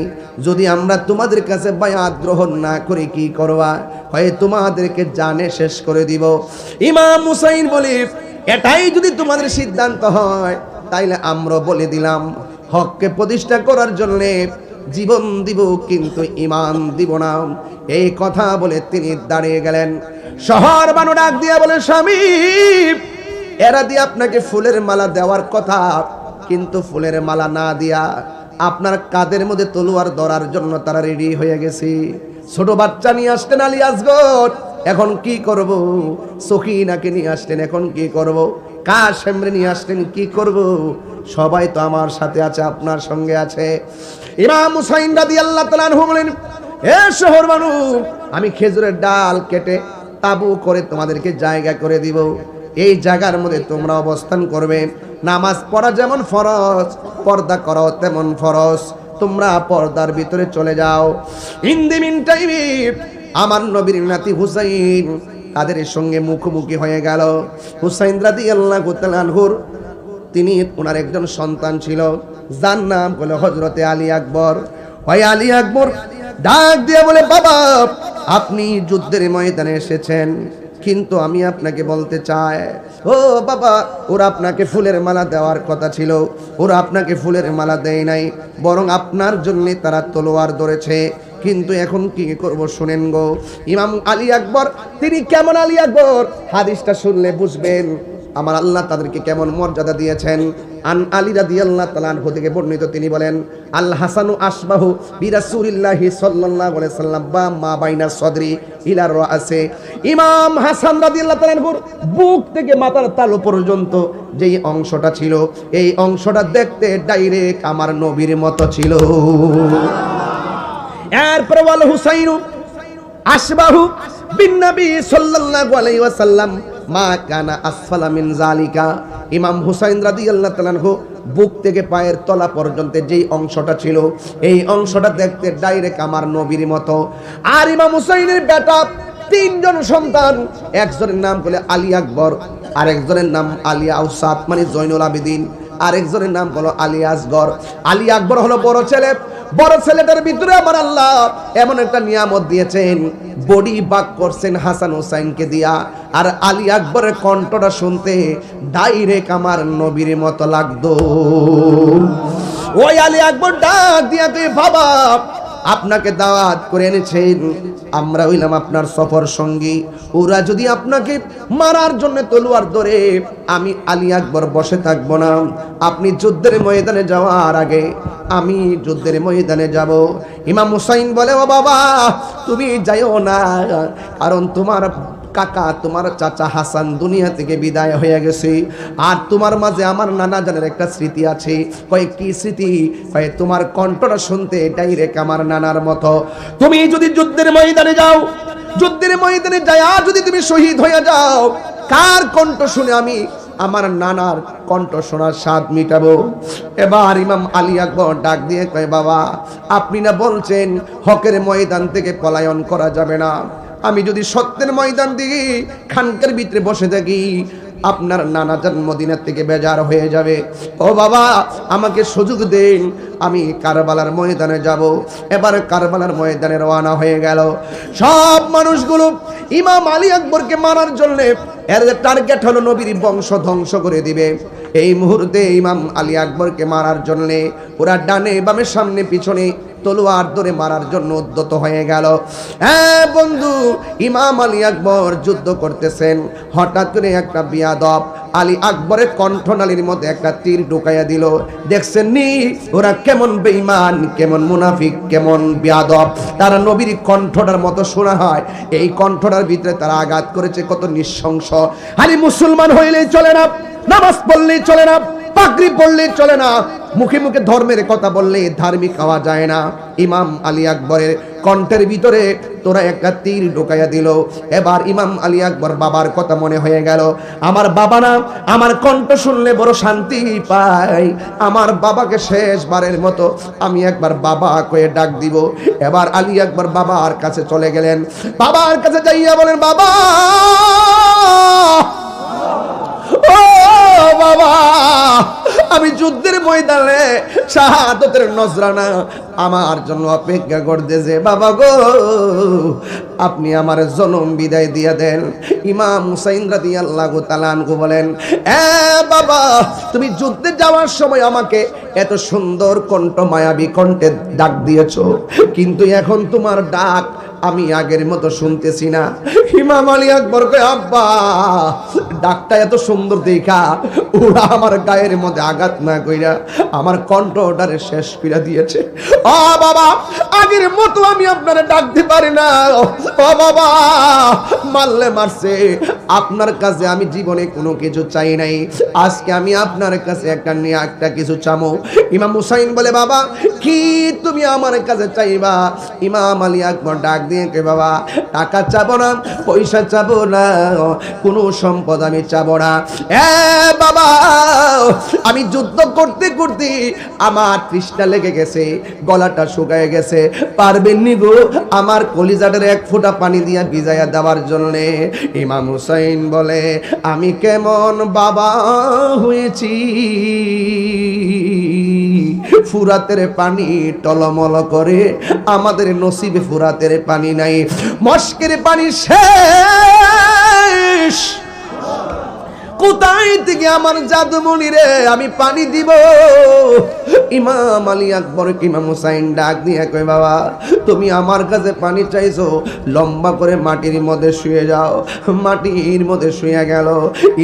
[SPEAKER 1] যদি আমরা তোমাদের কাছে বায়াত গ্রহণ না করে কি করবা? হয় তোমাদেরকে জানে শেষ করে দিব। ইমাম হুসাইন বলে, এটাই যদি তোমাদের সিদ্ধান্ত হয় তাইলে আমরা বলে দিলাম হককে প্রতিষ্ঠা করার জন্য জীবন দিব, কিন্তু ঈমান দিব না। এই কথা বলে তিনি দাঁড়িয়ে গেলেন। শহর বানু ডাক দিয়ে বলে, স্বামী এরা দিয়ে আপনাকে ফুলের মালা দেওয়ার কথা, কিন্তু ফুলের মালা না দিয়া আপনার কাঁধের মধ্যে তলোয়ার ধরার জন্য তারা রেডি হয়ে গেছে। ছোট বাচ্চা নিয়ে আসতেন আলী আসগর, এখন কি করব? সখিনাকে নিয়ে আসলেন, এখন কি করব? কাশেমরে নিয়ে আসলেন, কি করব? সবাই তো আমার সাথে আছে, আপনার সঙ্গে আছে। ইমাম হুসাইন রাদিয়াল্লাহু তাআলা আনহু বলেন, এ শহর বানু, আমি খেজুরের ডাল কেটে তাবু করে তোমাদেরকে জায়গা করে দিব। এই জায়গার মধ্যে তোমরা অবস্থান করবে। নামাজ পড়া যেমন ফরজ, পর্দা করাও তেমন ফরজ। তোমরা পর্দার ভিতরে চলে যাও। ইন দি মিন টাইমে আমার নবীর নাতি হুসাইন তাদের সঙ্গে মুখোমুখি হয়ে গেল। হুসাইন রাদিয়াল্লাহু তাআলা আনহুর তিনি ওনার একজন সন্তান ছিল, যার নাম হলো হযরতে আলী আকবর। ওই আলী আকবর ডাক দিয়ে বলে, বাবা আপনি যুদ্ধের ময়দানে এসেছেন, কিন্তু আমি আপনাকে বলতে চাই, ও বাবা, ওরা আপনাকে ফুলের মালা দেওয়ার কথা ছিল, ওরা আপনাকে ফুলের মালা দেয় নাই, বরং আপনার জন্য তারা তলোয়ার ধরেছে। কিন্তু এখন কি করব শুনেন গো। ইমাম আলী আকবর, তিনি কেমন আলী আকবর, হাদিসটা শুনলে বুঝবেন আমার আল্লাহ তাদেরকে কেমন মর্যাদা দিয়েছেন। আন আলী রাদিয়াল্লাহু তাআলা আনহু থেকে বর্ণিত, তিনি বলেন, আল হাসানু আশবাহু বিরাসূলিল্লাহি সাল্লাল্লাহু আলাইহি ওয়াসাল্লাম বা মা বাইনা সদরি ইলা রাসে। ইমাম হাসান রাদিয়াল্লাহু তাআলা আনহুর বুক থেকে মাথার তালু পর্যন্ত যেই অংশটা ছিল, এই অংশটা দেখতে ডাইরেক্ট আমার নবীর মতো ছিল। এরপর ওয়াল হুসাইনু আশবাহু বিন নবী সাল্লাল্লাহু আলাইহি ওয়াসাল্লাম মা কানা আসফালা মিন যালিকা। ইমাম হুসাইন রাদিয়াল্লাহু তাআলা আনহু বুক থেকে পায়ের তলা পর্যন্ত যেই অংশটা ছিল, এই অংশটা দেখতে ডাইরেক্ট আমার নবীর মতো। আর ইমাম হুসাইনের বেটা তিনজন সন্তান, একজনের নাম হলো আলী আকবর, আরেকজনের নাম আলী আউসাত মানে জয়নুল আবেদিন, আরেকজনের নাম হলো আলী আসগর। আলী আকবর হলো বড় ছেলে, বড় ছেলেটার ভিতরে আমার আল্লাহ এমন একটা নিয়ামত দিয়েছেন, বডি বাক করছেন হাসান হুসাইনকে দিয়া। আর আলী আকবরের কণ্ঠটা শুনতে ডাইরেক্ট আমার নবীর মতো লাগতো। ওই আলী আকবর ডাক দিয়া, তুই বাবা আপনাকে দাওয়াত করে এনেছেন, আমরা হইলাম আপনার সফর সঙ্গী, ওরা যদি আপনাকে মারার জন্য তলোয়ার ধরে, আমি আলী আকবর বসে থাকবো না, আপনি যুদ্ধের ময়দানে যাওয়ার আগে আমি যুদ্ধের ময়দানে যাব। ইমাম হুসাইন বলে, ও বাবা তুমি যাইও না, কারণ তোমার কাকা, তোমার চাচা হাসান দুনিয়া থেকে বিদায় হয়ে গেছে, আর তোমার মাঝে আমার নানা জানের একটা স্মৃতি আছে। কয় কি স্মৃতি? কয় তোমার কণ্ঠটা শুনতে ডাইরেক্ট আমার নানার মতো। তুমি যদি যুদ্ধের ময়দানে যাও, যুদ্ধের ময়দানে যায়া যদি তুমি শহীদ হয়ে যাও, কার কণ্ঠ শুনে আমি আমার নানার কণ্ঠ শোনার স্বাদ মিটাবো? এবার ইমাম আলী আকবর ডাক দিয়ে কয়, বাবা আপনি না বলছেন হকের ময়দান থেকে পলায়ন করা যাবে না, আমি যদি সত্যের ময়দান দিকে খানকার ভিতরে বসে থাকি, আপনার নানা জান মদিনা থেকে বেজার হয়ে যাবে। ও বাবা আমাকে সুযোগ দেন, আমি কারবালার ময়দানে যাব। এবার কারবালার ময়দানে রওনা হয়ে গেল সব মানুষগুলো ইমাম আলী আকবরকে মারার জন্য। এর টার্গেট হলো নবীর বংশ ধ্বংস করে দিবে। এই মুহূর্তে ইমাম আলী আকবরকে মারার জন্য ওরা ডানে বামে সামনে পিছনে তলোয়ার ধরে মারার জন্য উদ্যত হয়ে গেল। হ্যাঁ বন্ধু, ইমাম আলী আকবর যুদ্ধ করতেছেন, হঠাৎ করে একটা বিয়াদব আলী আকবরের কণ্ঠনালীর মধ্যে একটা তীর ঢুকাইয়া দিল। দেখছেন নি ওরা কেমন বেঈমান, কেমন মুনাফিক, কেমন বিয়াদব। তারা নবীর কণ্ঠটার মতো শোনা হয়, এই কণ্ঠটার ভিতরে তারা আঘাত করেছে, কত নৃশংস। আরে মুসলমান হইলেই চলে না, নামাজ পড়লেই চলে না, পাগড়ি পড়লেই চলে না, মুখে মুখে ধর্মের কথা বললে ধার্মিক হওয়া যায় না। ইমাম আলী আকবরের কণ্ঠের ভিতরে তোরা একটা তীর ঢুকাইয়া দিল। এবার ইমাম আলী আকবর বাবার কথা মনে হয়ে গেল, আমার বাবা না, আমার কণ্ঠ শুনলে বড় শান্তি পাই, আমার বাবাকে শেষবারের মতো আমি একবার বাবা কয়ে ডাক দিব। এবার আলী আকবর বাবার কাছে চলে গেলেন, বাবার কাছে যাইয়া বলেন, বাবা ও বাবা, আমি যুদ্ধের ময়দানে শাহাদাতের নজরানা আমার জন্য অপেক্ষা করতেছে, বাবা গো আপনি আমার জনম বিদায় দিয়ে দেন। ইমাম হুসাইন রাদিয়াল্লাহু তাআলা আনহু বলেন, বাবা তুমি যুদ্ধে যাওয়ার সময় আমাকে এত সুন্দর কণ্ঠ মায়াবী কণ্ঠে ডাক দিয়েছো, কিন্তু এখন তোমার ডাক আমি আগের মতো শুনতেছি না। ইমাম আলী আকবর কয়, আব্বা ডাকটা এত সুন্দর দেখা ওরা আমার গায়ের মধ্যে আঘাত না কইরা আমার কণ্ঠটারে শেষ কইরা দিয়েছে। ও বাবা আগের মতো আমি আপনারে ডাকতে পারি না। ও বাবা মারলে মারছে, আপনার কাছে আমি জীবনে কোনো কিছু চাই নাই, আজকে আমি আপনার কাছে একটা কিছু চামো। ইমাম হুসাইন বলে, বাবা কি তুমি আমার কাছে চাইবা? ইমাম আলী আকবর ডাক দিয়ে কে বাবা টাকা চাবো না, পয়সা চাবো না, কোনো সম্পদ আমি চাবো না। বাবা আমি যুদ্ধ করতে করতে আমার তৃষ্ণা লেগে গেছে, গলাটা শুকায় গেছে, পারবেন নি গো আমার কলিজাটার এক ফোঁটা পানি দিয়া ভিজাইয়া দেওয়ার জন্য? ইমাম হুসাইন বলে আমি কেমন বাবা হয়েছি, ফুরাতের পানি টলমল করে, আমাদের নসিবে ফুরাতের পানি নাই, মস্কের পানি শেষ। কোথায় থেকে আমার জাদুমণি রে আমি পানি দিব? ইমাম আলী আকবর ইমাম হুসাইন ডাক দিয়ে কয় বাবা তুমি আমার কাছে পানি চাইছো, লম্বা করে মাটির মধ্যে শুয়ে যাও। মাটির মধ্যে শুয়ে গেল।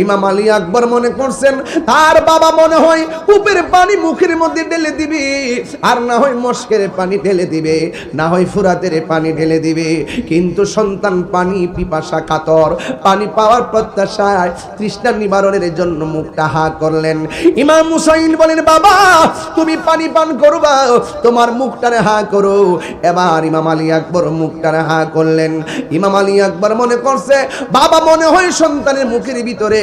[SPEAKER 1] ইমাম আলী আকবর মনে করছেন তার বাবা মনে হয় কূপের পানি মুখের মধ্যে ঢেলে দিবে, আর না হয় মস্কের পানি ঢেলে দিবে, না হয় ফুরাতের পানি ঢেলে দিবে। কিন্তু সন্তান পানি পিপাসা কাতর, পানি পাওয়ার প্রত্যাশায় তৃষ্ণা নিবারণের জন্য মুখটা হা করলেন। ইমাম হুসাইন বলেন বাবা তুমি পানি পান করবা, তোমার মুখটারে হা করো। এবার ইমাম আলী আকবর মুখটারে হা করলেন। ইমাম আলী আকবর মনে করছে বাবা মনে হয় সন্তানের মুখের ভিতরে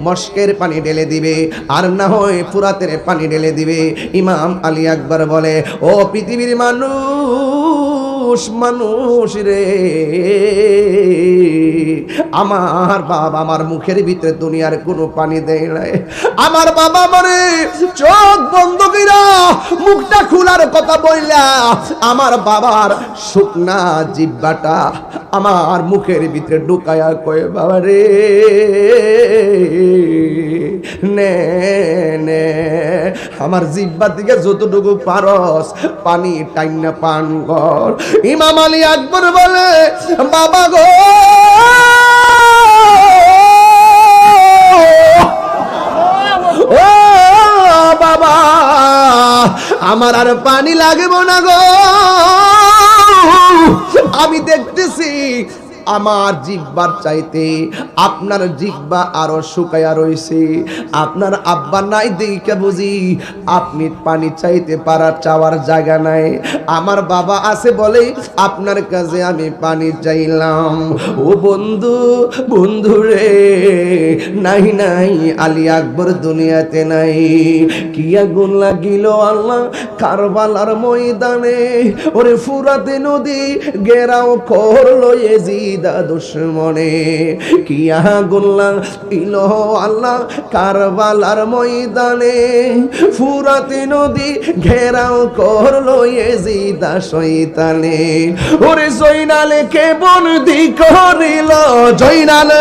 [SPEAKER 1] মস্কের পানি ঢেলে দিবে, আর না হয় ফুরাতের পানি ঢেলে দিবে। ইমাম আলী আকবর বলে ও পৃথিবীর মানুষ রে, আমার বাবা আমার মুখের ভিতরে দুনিয়ার কোনো পানি দেয় নাই। আমার বাবা মানে চোখ বন্ধ কইরা মুখটা খোলার কথা বললা আমার বাবার শুকনা জিহ্বাটা আমার মুখের ভিতরে ঢুকায়া কয় বাবা রে নে নে আমার জিহ্বা থেকে যতটুকু পারস পানি টাইনা পান কর। ইমাম আলী আকবর বলে বাবা গো ও বাবা আমার আর পানি লাগবে না গো, আমি দেখতেছি আমার জিহ্বার চাইতে আপনার জিহ্বা আরো শুকায়া রইছে। আপনার আব্বা নাই দেখে বুঝি আপনি পানি চাইতে পারার চাওয়ার জায়গা নাই। আমার বাবা আছে বলে আপনার কাছে আমি পানি চাইলাম। ও বন্ধু বন্ধু রে নাই নাই আলী আকবর দুনিয়াতে নাই। কি আগুন লাগিল আল্লাহ কারবালার ময়দানে, ওরে ফুরাতে নদী গেরাও করলো এজিদ দুশ্মনে। কি আগুন লাগিল আল্লাহ কারবালার ময়দানে, ফুরাতে নদী ঘেরাও করলো এজিদ শয়তানে। ওরে জয়নালে কে বন্দি করিল, জয়নাল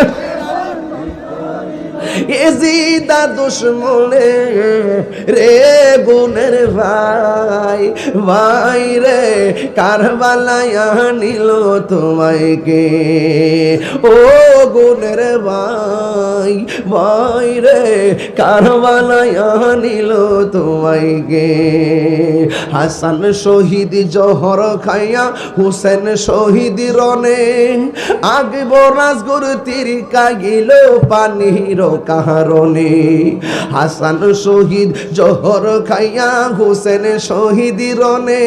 [SPEAKER 1] এজিদা দুশ্মনে রে গুনের ভাই ভাই রে কারবালায় নিল তোমায় কে, ও গুনের ভাই ভাই রে কারবালায় নিল তোমায় কে। হাসান শহীদ জহর খাইয়া হুসেন শহীদ রনে, আকবর রাজগুর তীর কাগিল পানির কারণে। হাসান শহীদ জহর খাইয়া হুসেন শহীদ রনে,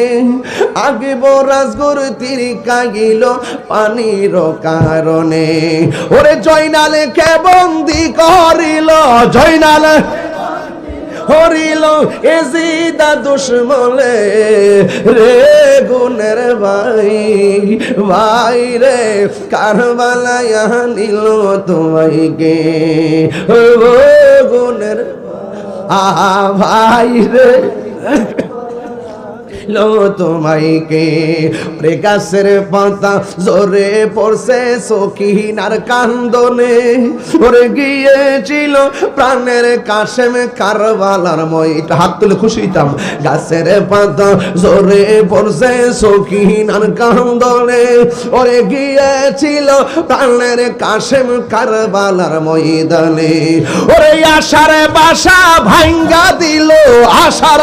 [SPEAKER 1] আকবর রাজগুর তীর কাগিল পানির কারণে। ওরে জয়নালে কে বন্দি করিল, জয়নালে হরিল এজিদা দুশ্মনে রে গুনের ভাই ভাই রে কারবালায় নিল তোমায় গে, ও গুনের ভাই রে লো তোমাইকে। রে গাছের পাতা জোরে পড়ছে সখিনার কান্দনে, ওরে গিয়েছিল প্রাণের কাশেম কারবালার ময়টা। হাত তুলে খুশি হইতাম। গাছের পাতা জোরে পড়ছে সখিনার কান্দনে, ওরে গিয়েছিল প্রাণের কাশেম কারবালার ময়দানে। ওরে আশার বাসা ভাঙ্গা দিল, আশার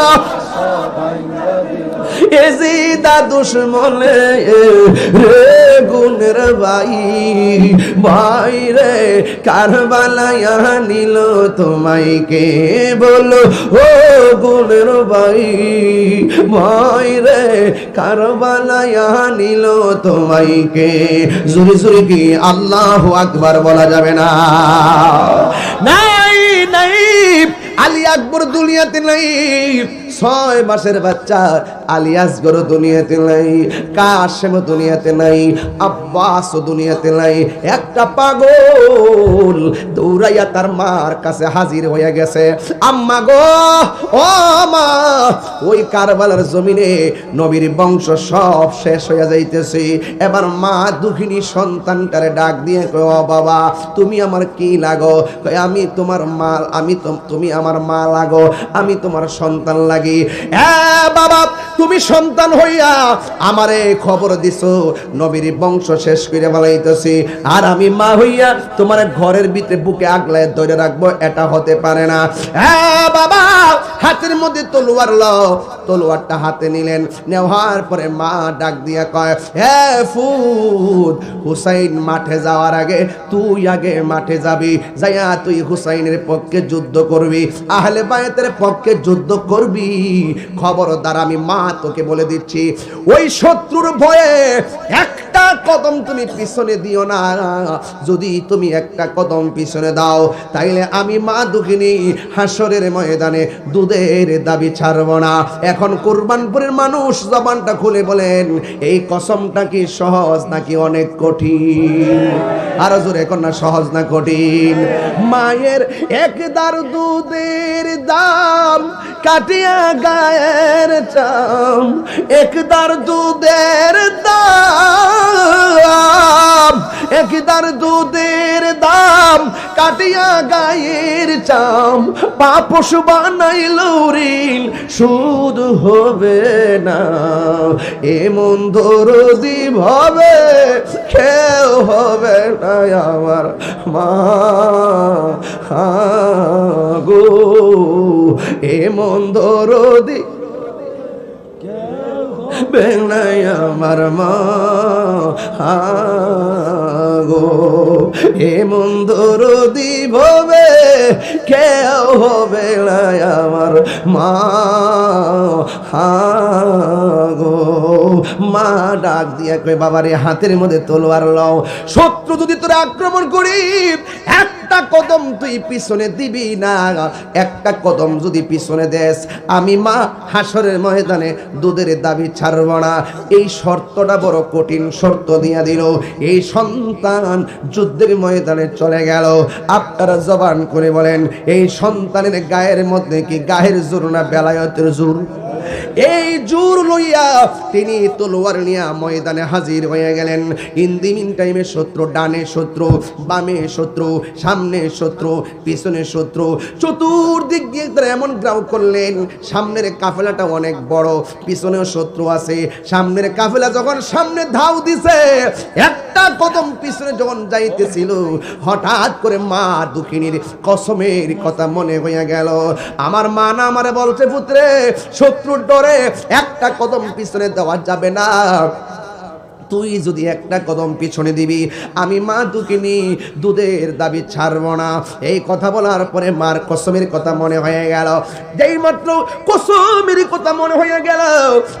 [SPEAKER 1] এজিদা দুশ্মনে রে গুণের ভাই ভাই রে কারবালায় নিল তোমায় কে বলো ও গুণের ভাই ভাই রে কারবালায় নিল তোমায় কে জোরে জোরে কি আল্লাহু আকবার বলা যাবে না নাই নাই আলী আকবর দুনিয়াতে নাই 6 মাসের বাচ্চা আলী আসগর দুনিয়াতে নাই কাশেম দুনিয়াতে নাই আব্বাস দুনিয়াতে নাই একটা পাগল দৌড়াইয়া তার মার কাছে হাজির হয়ে গেছে আম্মা গো ও মা ওই কারবালার জমিনে নবীর বংশ সব শেষ হয়ে যাইতেছে এবার মা দুঃখিনী সন্তানটারে ডাক দিয়ে কয় ও বাবা তুমি আমার কি লাগো কয় আমি তোমার মা তুমি আমার মা লাগো আমি তোমার সন্তান লাগি বাবা তুমি সন্তান হইয়া আমারে খবর দিছো নবীর বংশ শেষ করে ফেলাইতেছি আর আমি মা হইয়া তোমার ঘরের ভিতরে বুকে আগলায় ধরে রাখবো এটা হতে পারে না বাবা হাতের মধ্যে তলোয়ার লও তলোয়ারটা হাতে নিলেন নেওয়ার পরে মা ডাক দিয়া কয় হে ফুদ হুসাইন মাঠে যাওয়ার আগে তুই আগে মাঠে যাবি যাইয়া তুই হুসাইনের পক্ষে যুদ্ধ করবি আহলে বায়তের পক্ষে যুদ্ধ করবি খবরদার আমি মা তোকে বলে দিচ্ছি ওই শত্রুর ভয়ে একটা কদম তুমি পিছনে দিও না যদি তুমি একটা কদম পিছনে দাও তাইলে আমি মা দুঃখিনী হাসরের ময়দানে দুধের দাবি ছাড়ব না এখন কুরবানপুরের মানুষ জবানটা খুলে বলেন এই কসমটা কি সহজ নাকি অনেক কঠিন আরো জোরে এখন না সহজ না কঠিন মায়ের একদার দুধের দাম কাটিয়া গায়ের চাম একদার দুধের দাম একদার দুধের দাম কাটিয়া গায়ের চাম পাপস বানাইল ঋণ সুদ হবে না এমন দরদি ভাবে কেউ হবে না আমার মা গো এমন দরদি বেলাই আমার মা গো এমন দরদি ভাবে কেউ হবে না আমার মা গো মা ডাক দিয়া কয় বাবারে হাতের মধ্যে তলোয়ার লও শত্রু যদি তোরা আক্রমণ করি একটা কদম তুই পিছনে দিবি না একটা কদম যদি পিছনে দেস আমি মা হাসরের ময়দানে দুধের দাবি ছাড়ব না এই শর্তটা বড় কঠিন শর্ত দিয়া দিল এই সন্তান যুদ্ধের ময়দানে চলে গেল আপনারা জবান করে বলেন এই সন্তানের গায়ের মধ্যে কি গায়ের জোর না বেলায়েতের জোর এই জোর লইয়া তিনি তলোয়ার নিয়ে ময়দানে হাজির হয়ে গেলেন ইন দি মিন টাইমে শত্রু ডানে শত্রু বামে শত্রু সামনে শত্রু পিছনে শত্রু চতুর্দিক দিয়ে তারা এমন গ্রাউ করলেন সামনের কাফেলাটা অনেক বড় পিছনেও শত্রু আছে সামনের কাফেলা যখন সামনে ধাও দিছে একটা কদম পিছনে যখন যাইতেছিল হঠাৎ করে মা দুঃখিনীর কসমের কথা মনে হইয়া গেল আমার মা না আমারে বলছে পুত্রে শত্রুর ডরে একটা কদম পিছনে দেওয়া যাবে না তুই যদি একটা কদম পিছনে দিবি আমি মা দুঃখিনী দুধের দাবি ছাড়ব না এই কথা বলার পরে মার কসমের কথা মনে হয়ে গেল যেই মাত্র কসমের কথা মনে হয়ে গেল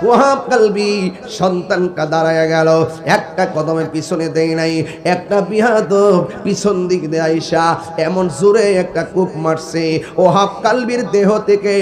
[SPEAKER 1] ওয়াহাব কালবি সন্তানটা দাঁড়ায় গেল একটা কদমে পিছনে দেয় নাই একটা বিহাদব পিছন দিক দিয়ে আইসা এমন জোরে একটা কূপ মারছে ওয়াহাব কালবির দেহ থেকে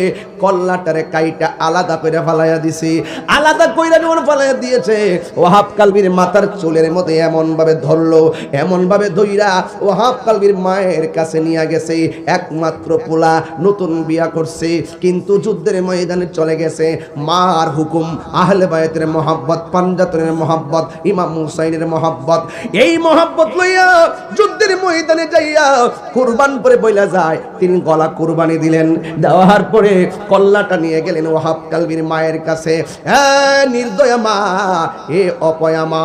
[SPEAKER 1] কল্লাটারে কাইটা আলাদা করে ফালাইয়া দিছে আলাদা কইরা যখন ফালাইয়া দিয়েছে ওয়াহাব কালবির মাথার চুলের মধ্যে এমন ভাবে ধরলো এমন ভাবে ধইরা ওয়াহাব কালবির মায়ের কাছে নিয়ে গেছে একমাত্র পোলা নতুন বিয়া করছে কিন্তু যুদ্ধের ময়দানে চলে গেছে মার হুকুম আহলে বায়তের মহব্বত পাঞ্জাতনের মহব্বত ইমাম হুসাইনের মহব্বত এই মহব্বত লইয়া যুদ্ধের ময়দানে যাইয়া কুরবান করে বইলা যায় তিনি গলা কুরবানি দিলেন দেওয়ার পরে কল্লাটা নিয়ে গেলেন ওয়াহাব কালবির মায়ের কাছে নির্দয়া মা এ অপয়া মা,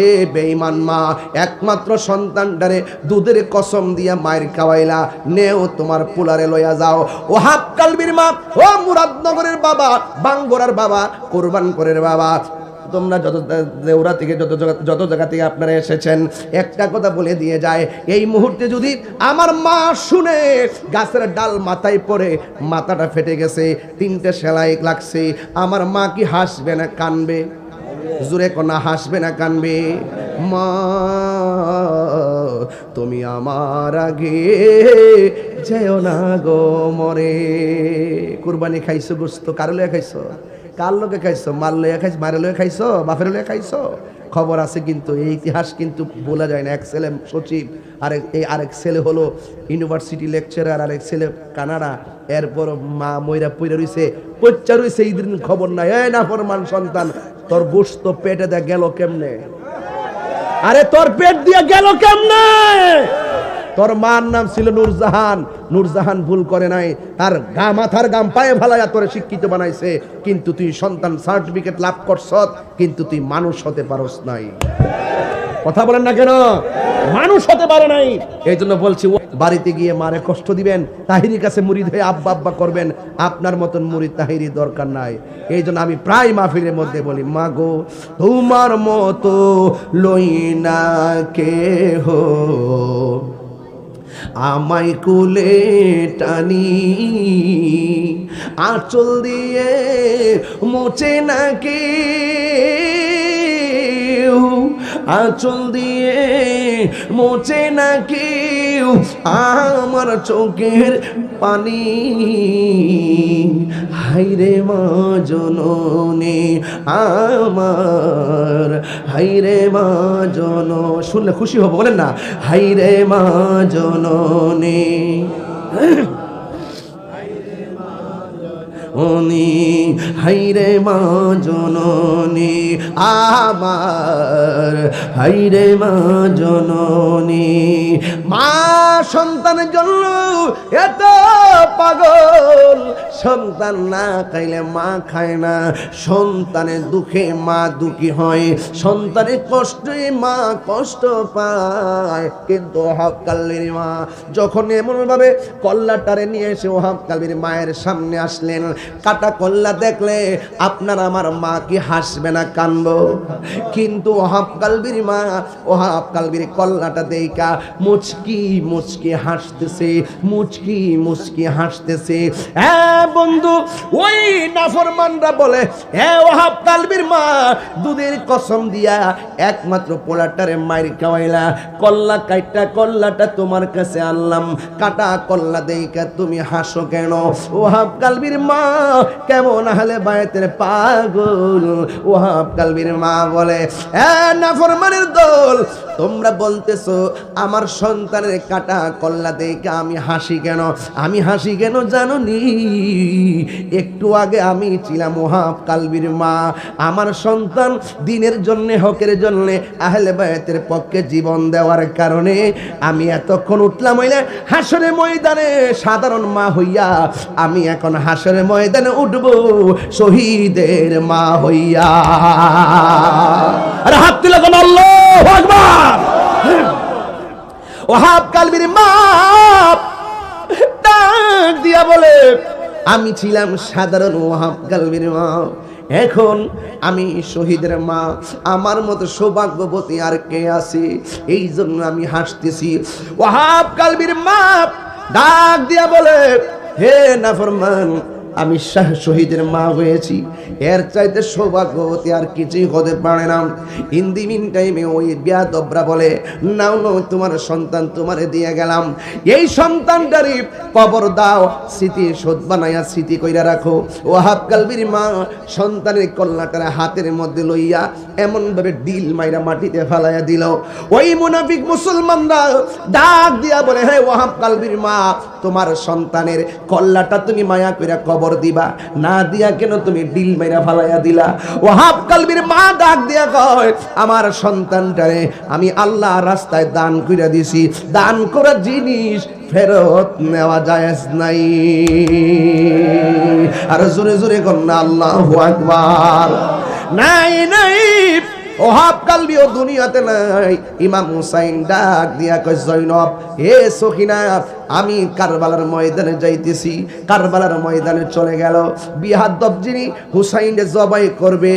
[SPEAKER 1] এ বেঈমান মা, একমাত্র সন্তানটারে দুধের কসম দিয়া মায়ের খাওয়াইলা, নেও তোমার পোলারে লইয়া যাও। ওহাব কালবির মা, ও মুরাদনগরের বাবা, বাঙ্গোরার বাবা, কোরবান করের বাবা, তোমরা যত দেউরা থেকে যত জায়গা থেকে আপনারা এসেছেন, একটা কথা বলে দিয়ে যায়, এই মুহূর্তে যদি আমার মা শুনে গাছের ডাল মাথায় পড়ে মাথাটা ফেটে গেছে, 3টে সেলাই লাগছে, আমার মা কি হাসবে না কানবে? জোরে কোনা, হাসবে না কানবে? মা তুমি আমার আগে যেও না গো মরে। কুরবানি খাইছো গোস্ত কার লয়ে খাইছো? কার লোকে খাইছো? মার লয়ে খাইছো, মারে লয়ে খাইছো, বাপের লয়ে খাইছো? খবর আছে কিন্তু, এই ইতিহাস কিন্তু বলা যায় না। এক ছেলে সচিব, আরেক ছেলে হলো ইউনিভার্সিটি লেকচারার, আরেক ছেলে কানাডা। এরপর মা ময়রা পইরা রইছে, পচ্চা রইছে, এই দিন খবর নাই। এই না ফরমান সন্তান, তোর গোস্ত পেটে দা গেল কেমনে? আরে তোর পেট দিয়ে গেল কেমনে? তোর মার নাম ছিল নূরজাহান, নূরজাহান ভুল করে নাই, তার মাথার গাম পায়ে ভালাইয়া তোরে শিক্ষিত বানাইছে, কিন্তু তুই সন্তান সার্টিফিকেট লাভ করছত, কিন্তু তুই মানুষ হতে পারস নাই। কথা বলেন না কেন? মানুষ হতে পারে নাই। এই জন্য বলছি, বাড়িতে গিয়ে মারে কষ্ট দিবেন, তাহিরির কাছে মুরিদ হয়ে আব্বা আব্বা করবেন, আপনার মতন মুরিদ তাহিরি দরকার নাই। এই জন্য আমি প্রায় মাহফিলের মধ্যে বলি, মা গো তোমার মতো লই না কেহ আমায় কুলে টানি, আঁচল দিয়ে মোচে নাকি, আঁচল দিয়ে মোচে নাকি আমার চোখের পানি। হাইরে মা জননী আমার, হাইরে মা জন, শুনলে খুশি হব, বলেন না, হাইরে মা জননী হাইরে মা জননী আমার, হাইরে মা জননী। মা সন্তানের জন্য এত পাগল, সন্তান না খাইলে মা খায় না, সন্তানের দুঃখে মা দুঃখী হয়, সন্তানের কষ্টে মা কষ্ট পায়। কিন্তু ওহাব কালবির মা যখন এমন ভাবে কল্লাটারে নিয়ে এসে ওহাব কালবির মায়ের সামনে আসলেন, কাটা কল্লা দেখলে আপনার আমার মা কি হাসবে না কানবো? কিন্তু ওহাব কালবির মা, ওহাব কালবির কল্লাটা দেইকা মুচকি মুচকি হাসতেছে, মুচকি মুচকি হাসতেছে। হ্যাঁ বন্ধু, ওই নাফরমানরা বলে, হ্যাঁ ওহাব কালবির মা দুধের কসম দিয়া একমাত্র পোলাটারে মাইর খাওয়াইলা, কল্লা কাইটা কল্লাটা তোমার কাছে আনলাম, কাটা কল্লা দেইকা তুমি হাসো কেন? ওহাব কালবির মা কেমন আহলে বায়তের পাগল। ওহাব কালবির মা বলে, হ্যাঁ নাফরমানের দল, তোমরা বলতেছো আমার সন্তানের কাটা কল্লা দেখে আমি হাসি কেন? আমি হাসি কেন জানো নি? একটু আগে আমি ছিলাম ওহাব কালবির মা, আমার সন্তান দিনের জন্য, হকের জন্য, আহলে বায়তের পক্ষে জীবন দেওয়ার কারণে আমি এতক্ষণ উঠলাম হইলে হাসরের ময়দানে সাধারণ মা হইয়া, আমি এখন হাসরের ময়দানে উঠবো শহীদের মা হইয়া। আরে হাত তুলে কোন আল্লাহু আকবার। ওহাব কালবির মা ডাক দিয়া বলে, আমি ছিলাম সাধারণ ওহাব কালবির মা, এখন আমি শহীদের মা, আমার মতো সৌভাগ্যবতী আর কে আছে? এই জন্য আমি হাসতেছি। ওহাব কালবির মা ডাক দিয়া বলে, হে নাফরমান, আমি শহীদের মা হয়েছি, এর চাইতে সৌভাগ্যবতী আর কিছুই হতে পারে না। ইন দি মিন টাইমে ওই বেয়াদবরা বলে, নাও নাও তোমার সন্তান তোমারে দিয়ে গেলাম, এই সন্তানটারই কবর দাও, স্মৃতি শোধ বানাইয়া স্মৃতি কইরা রাখো। ওহাব কালবির মা সন্তানের কল্লাটারে হাতের মধ্যে লইয়া এমন ভাবে ডিল মাইরা মাটিতে ফেলাইয়া দিল। ওই মুনাফিক মুসলমানরা ডাক দিয়া বলে, হে ওহাব কালবির মা, তোমার সন্তানের কল্লাটা তুমি মায়া কইরা কবর দিবা, না দিয়া কেন তুমি ডিল মাইরা ফালাইয়া দিলা? ওহাব কালবির মা ডাক দিয়া কয়, আমার সন্তানটারে আমি আল্লাহ রাস্তায় দান কইরা দিছি, দান করা জিনিস ফেরত নেওয়া জায়েজ নাই। আর জোরে জোরে কন্যা আল্লাহু আকবার। নাই নাই, ওহাব কালবি ও দুনিয়াতে নাই। ইমাম হুসাইন ডাক দিয়া কয়, জৈনব হে সখিনা, আমি কারবালার ময়দানে যাইতেছি। কারবালার ময়দানে চলে গেল। বিহাদ্দব যিনি হুসাইনকে জবাই করবে,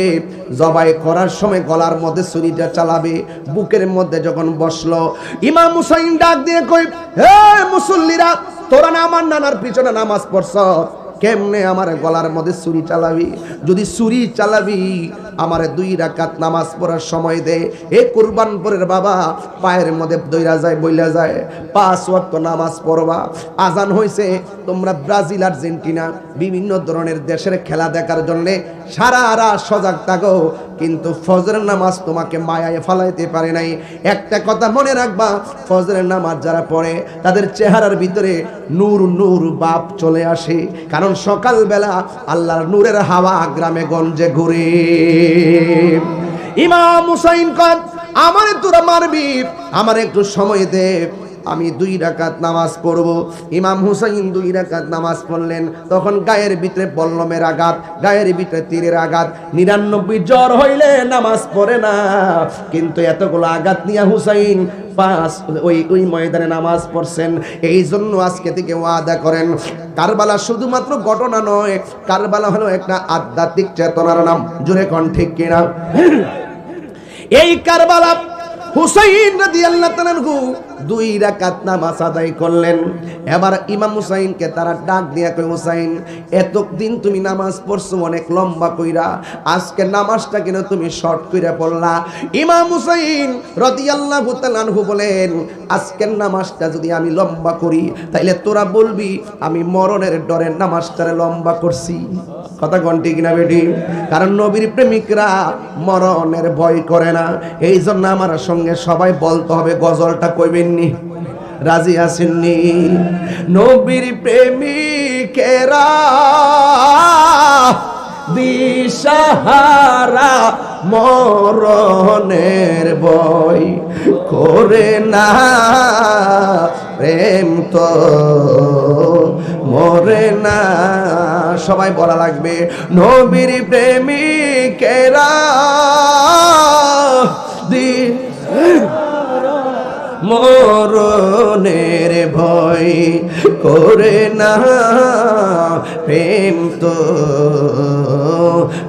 [SPEAKER 1] জবাই করার সময় গলার মধ্যে ছুরিটা চালাবে, বুকের মধ্যে যখন বসলো, ইমাম হুসাইন ডাক দিয়ে কই, হে মুসল্লিরা, তোরা না আমার নানার পিছনে নামাজ পড়ছ, কেমনে আমার গলার মধ্যে ছুরি চালাবি? যদি ছুরি চালাবি আমারে 2 রাকাত নামাজ পড়ার সময় দে। এ কুরবানপুরের বাবা পায়ের মধ্যে দইরা যায়, বইলা যায়, 5 ওয়াক্ত নামাজ পড়বা। আজান হইছে, তোমরা ব্রাজিল, আর্জেন্টিনা বিভিন্ন ধরনের দেশের খেলা দেখার জন্য সারা রাত সজাগ থাকো, কিন্তু ফজরের নামাজ তোমাকে মায়ায় ফালাইতে পারে নাই। একটা কথা মনে রাখবা, ফজরের নামাজ যারা পড়ে তাদের চেহারার ভিতরে নূর নূর বাপ চলে আসে, কারণ সকালবেলা আল্লাহর নূরের হাওয়া গ্রামে গঞ্জে ঘুরে। ইমাম হুসাইন কন, আমারে তোরা মারবি, আমার একটু সময় দে, আমি 2 রাকাত নামাজ পড়ব। ইমাম হুসাইন 2 রাকাত নামাজ পড়লেন। তখন গায়ের ভিতরে বল্লমের আঘাত, গায়ের ভিতরে তীরের আঘাত। 99 জ্বর হইলে নামাজ পড়ে না, কিন্তু এতগুলো আঘাত নিয়ে হুসাইন ওই ময়দানে নামাজ পড়ছেন। এই জন্য আজকে থেকে ওয়াদা করেন, কারবালা শুধুমাত্র ঘটনা নয়, কারবালা হলো একটা আধ্যাত্মিক চেতনার নাম। জোরে কোন ঠিক কিনা? এই কারবালা হুসাইন রাদিয়াল্লাহু তাআলা 2 রাকাত নামাজ আদায় করলেন। এবার ইমাম হুসাইনকে তারা ডাক দিয়া কয়, হুসাইন, এতদিন তুমি নামাজ পড়ছো অনেক লম্বা কইরা, আজকে নামাজটা কেন তুমি শর্ট কইরা পড়লা? ইমাম হুসাইন রাদিয়াল্লাহু তাআলা বলেন, আজকের নামাজটা যদি আমি লম্বা করি তাইলে তোরা বলবি আমি মরণের ডরে নামাজটারে লম্বা করছি। কথা কোনটি কিনা বেটি? কারণ নবীর প্রেমিকরা মরণের ভয় করে না। এই জন্য আমার সঙ্গে সবাই বলতে হবে, গজলটা কইবেননি? রাজি আছেননি? নবীর প্রেমিকেরা দিশাহারা মরণের ভয় করে না, প্রেম তো মরে না। সবাই বলা লাগবে, নবীর প্রেমিকেরা মরণের ভয় করে না, প্রেম তো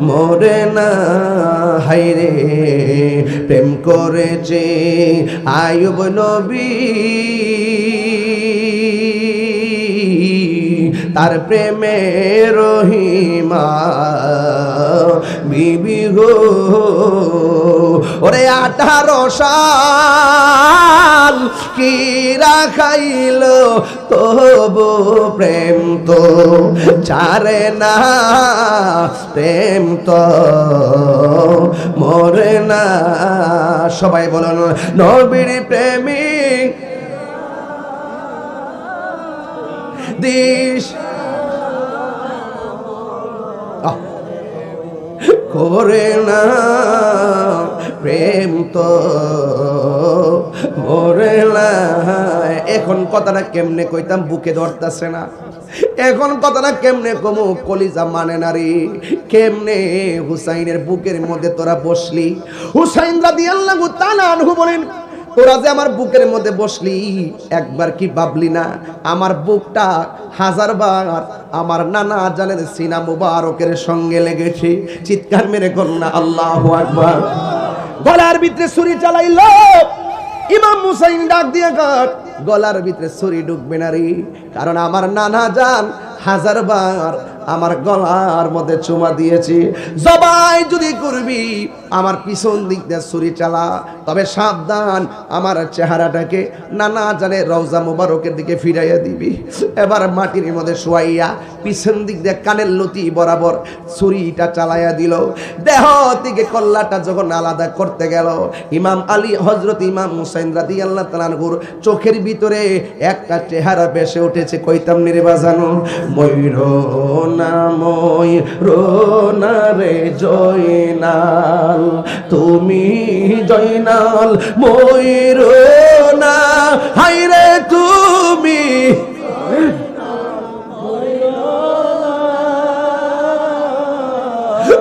[SPEAKER 1] মরে না। হায়রে প্রেম করেছে আইয়ুব নবী, তার প্রেমে রহিমা বিবি গো। ওরে 18 সাল কি রাখাইল, তবু প্রেম তো ছাড়ে না, প্রেম তো মরে না। সবাই বলুন, নবীর প্রেমিক দিশ করে না, প্রেম তো মরে না। এখন কথাটা কেমনে কইতাম, বুকে ধরতেছে না। এখন কথাটা কেমনে কমু, কলিজা মানে না রে। কেমনে হুসাইনের বুকের মধ্যে তোরা বসলি? হুসাইন রাদিয়াল্লাহু তাআলা আনহু বলেন, তোরা যে আমার বুকের মধ্যে বসলি, একবার কি ভাবলি না আমার বুকটা 1000 বার আমার নানা জানের সিনা মুবারকের সঙ্গে লেগেছে? চিৎকার মেরে কন্যা আল্লাহু আকবার। গলার ভিতরে ছুরি চালাইলো, ইমাম হুসাইন ডাক দিয়ে কাট, গলার ভিতরে ছুরি ঢুকবে না রে, কারণ আমার নানা জান 1000 বার আমার গলার মধ্যে চুমা দিয়েছি। জবাই যদি করবি আমার পিছন দিক দিয়ে ছুরি চালা, তবে সাবধান আমার চেহারাটাকে নানা জানে রওজা মুবারকের দিকে ফিরাইয়া দিবি। এবার মাটির মধ্যে শোয়াইয়া পিছন দিক দিয়ে কানের লতি বরাবর ছুরিটা চালাইয়া দিল। দেহ থেকে কল্লাটা যখন আলাদা করতে গেল, ইমাম আলী হযরত ইমাম হুসাইন রাদিয়াল্লাহু তাআলা আনহুর চোখের ভিতরে একটা চেহারা ভেসে উঠেছে। কইতাম নিরে বাজানো, ময়ূর না ময়ূর রে জয়নাল, তুমি জয়নাল ময়ূর না, হায়রে তুমি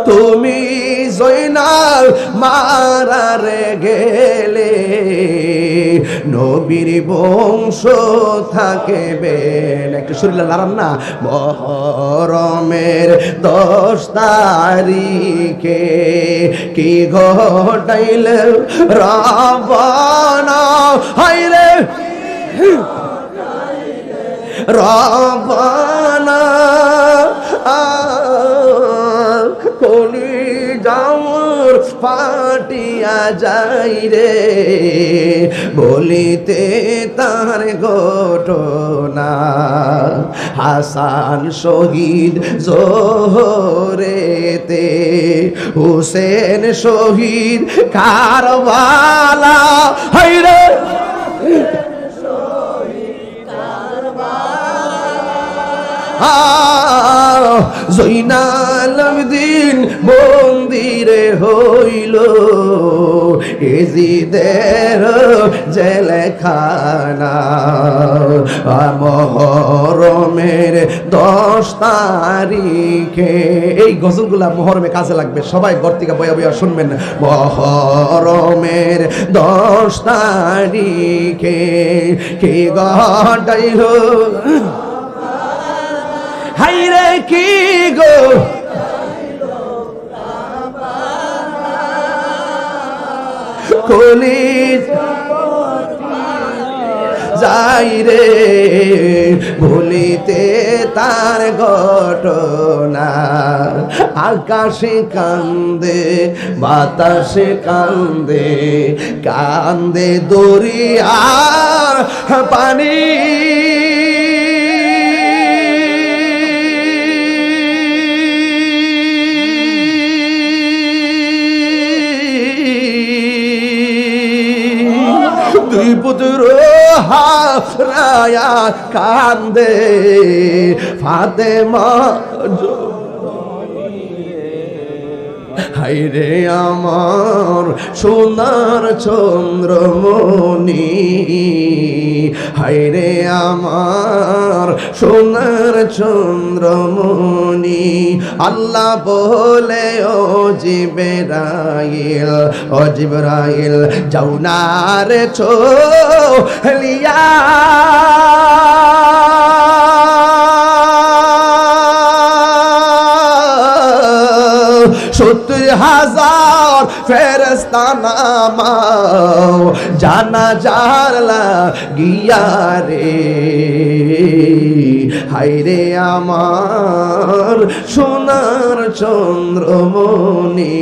[SPEAKER 1] তুমি জয়নাল মারারে গেলে নবীর বংশ থাকবে না। একটু শরীরে লারান না। মহরমের 10 তারিখে কি ঘটাইল রাবণা, হায়রে রাবণা কলিজার ফাটিয়া যাই রে বলিতে তার ঘটনা। হাসান শহীদ জোহরেতে, হুসেন শহীদ কারবালা, হায়রে জয়নাল আবেদিন মন্দিরে হইল এজিদের জেলখানা। মহরমের 10 তারিখে, এই গজলগুলা মহরমে কাজে লাগবে, সবাই ঘর থেকে বয়া বয়া শুনবেন। মহরমের 10 তারিখে কি ঘটাইল, হায়রে কি গো কলিজ যাই রে ভুলিতে তার ঘটনা। আকাশে কান্দে বাতাসে কান্দে, কান্দে দরিয়া পানি, দুই পুত্র হারায়া কান্দে ফাতেমা, হায়রে আমার সোনার চন্দ্রমণি, হায়রে আমার সোনার চন্দ্রমণি। আল্লাহ বলে ও জিবরাইল, ও জিবরাইল যাও না রে চলিয়া, সত্তর হাজার ফেরেশতা নামাও জানাজার লাগিয়া রে, হায়রে আমার সোনার চন্দ্রমণি,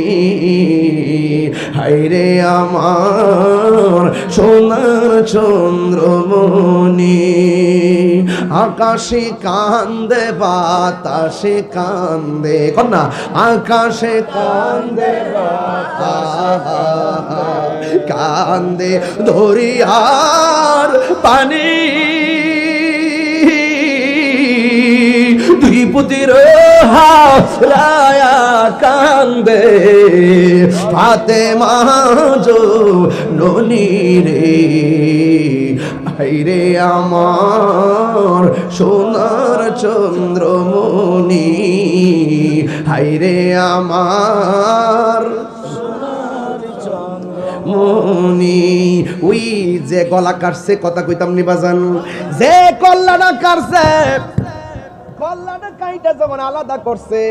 [SPEAKER 1] হায়রে আমার সোনার চন্দ্রমণি। আকাশে কান্দে বাতাসে কান্দে, কন্যা আকাশে কান্দে কান্দে দরিয়ার পানি, দুই পুতির হারায়া কান্দে ফাতেমা জননী রে, হায়রে আমার সোনার চন্দ্রমণি, হায়রে আমার মনি। ওই যে গলা কাটছে, কথা কইতাম নি বাজান, যে কল্লাটা কাটছে, কল্লাটা কাইটা যখন আলাদা করছে,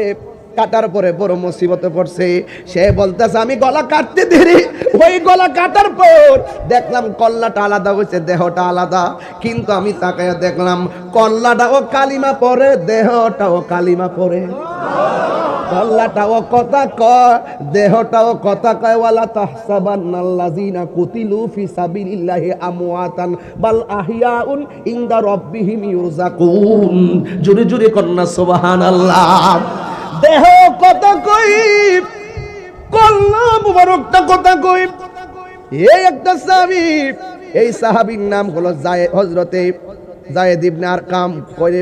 [SPEAKER 1] কাটার পরে বড় মুসিবতে পড়ছে। সে বলতেছে আমি গলা কাটতে দেরি, ওই গলা কাটার পর দেখলাম কল্লাটা আলাদা হয়েছে, দেহটা আলাদা। কিন্তু আমি তাকায়া দেখলাম কল্লাটাও কালিমা পড়ে, দেহটাও কালিমা পড়ে। কল্লাটাও কথা কয়, দেহটাও কথা কয়। ওয়ালা তাহসাবান্নাল্লাযিনা কুতিলু ফি সাবিলিল্লাহি আমওয়াতান বাল আহইয়াউন ইনদা রাব্বিহিম ইউরযাকুন। জোরে জোরে কন্না সুবহানাল্লাহ। দেহ কথা কই, কল্লা মুবারকটা কথা কই। এই একটা সাহাবী, এই সাহাবীর নাম হলো হযরতে যায়েদ ইবনে আরকাম। কইরে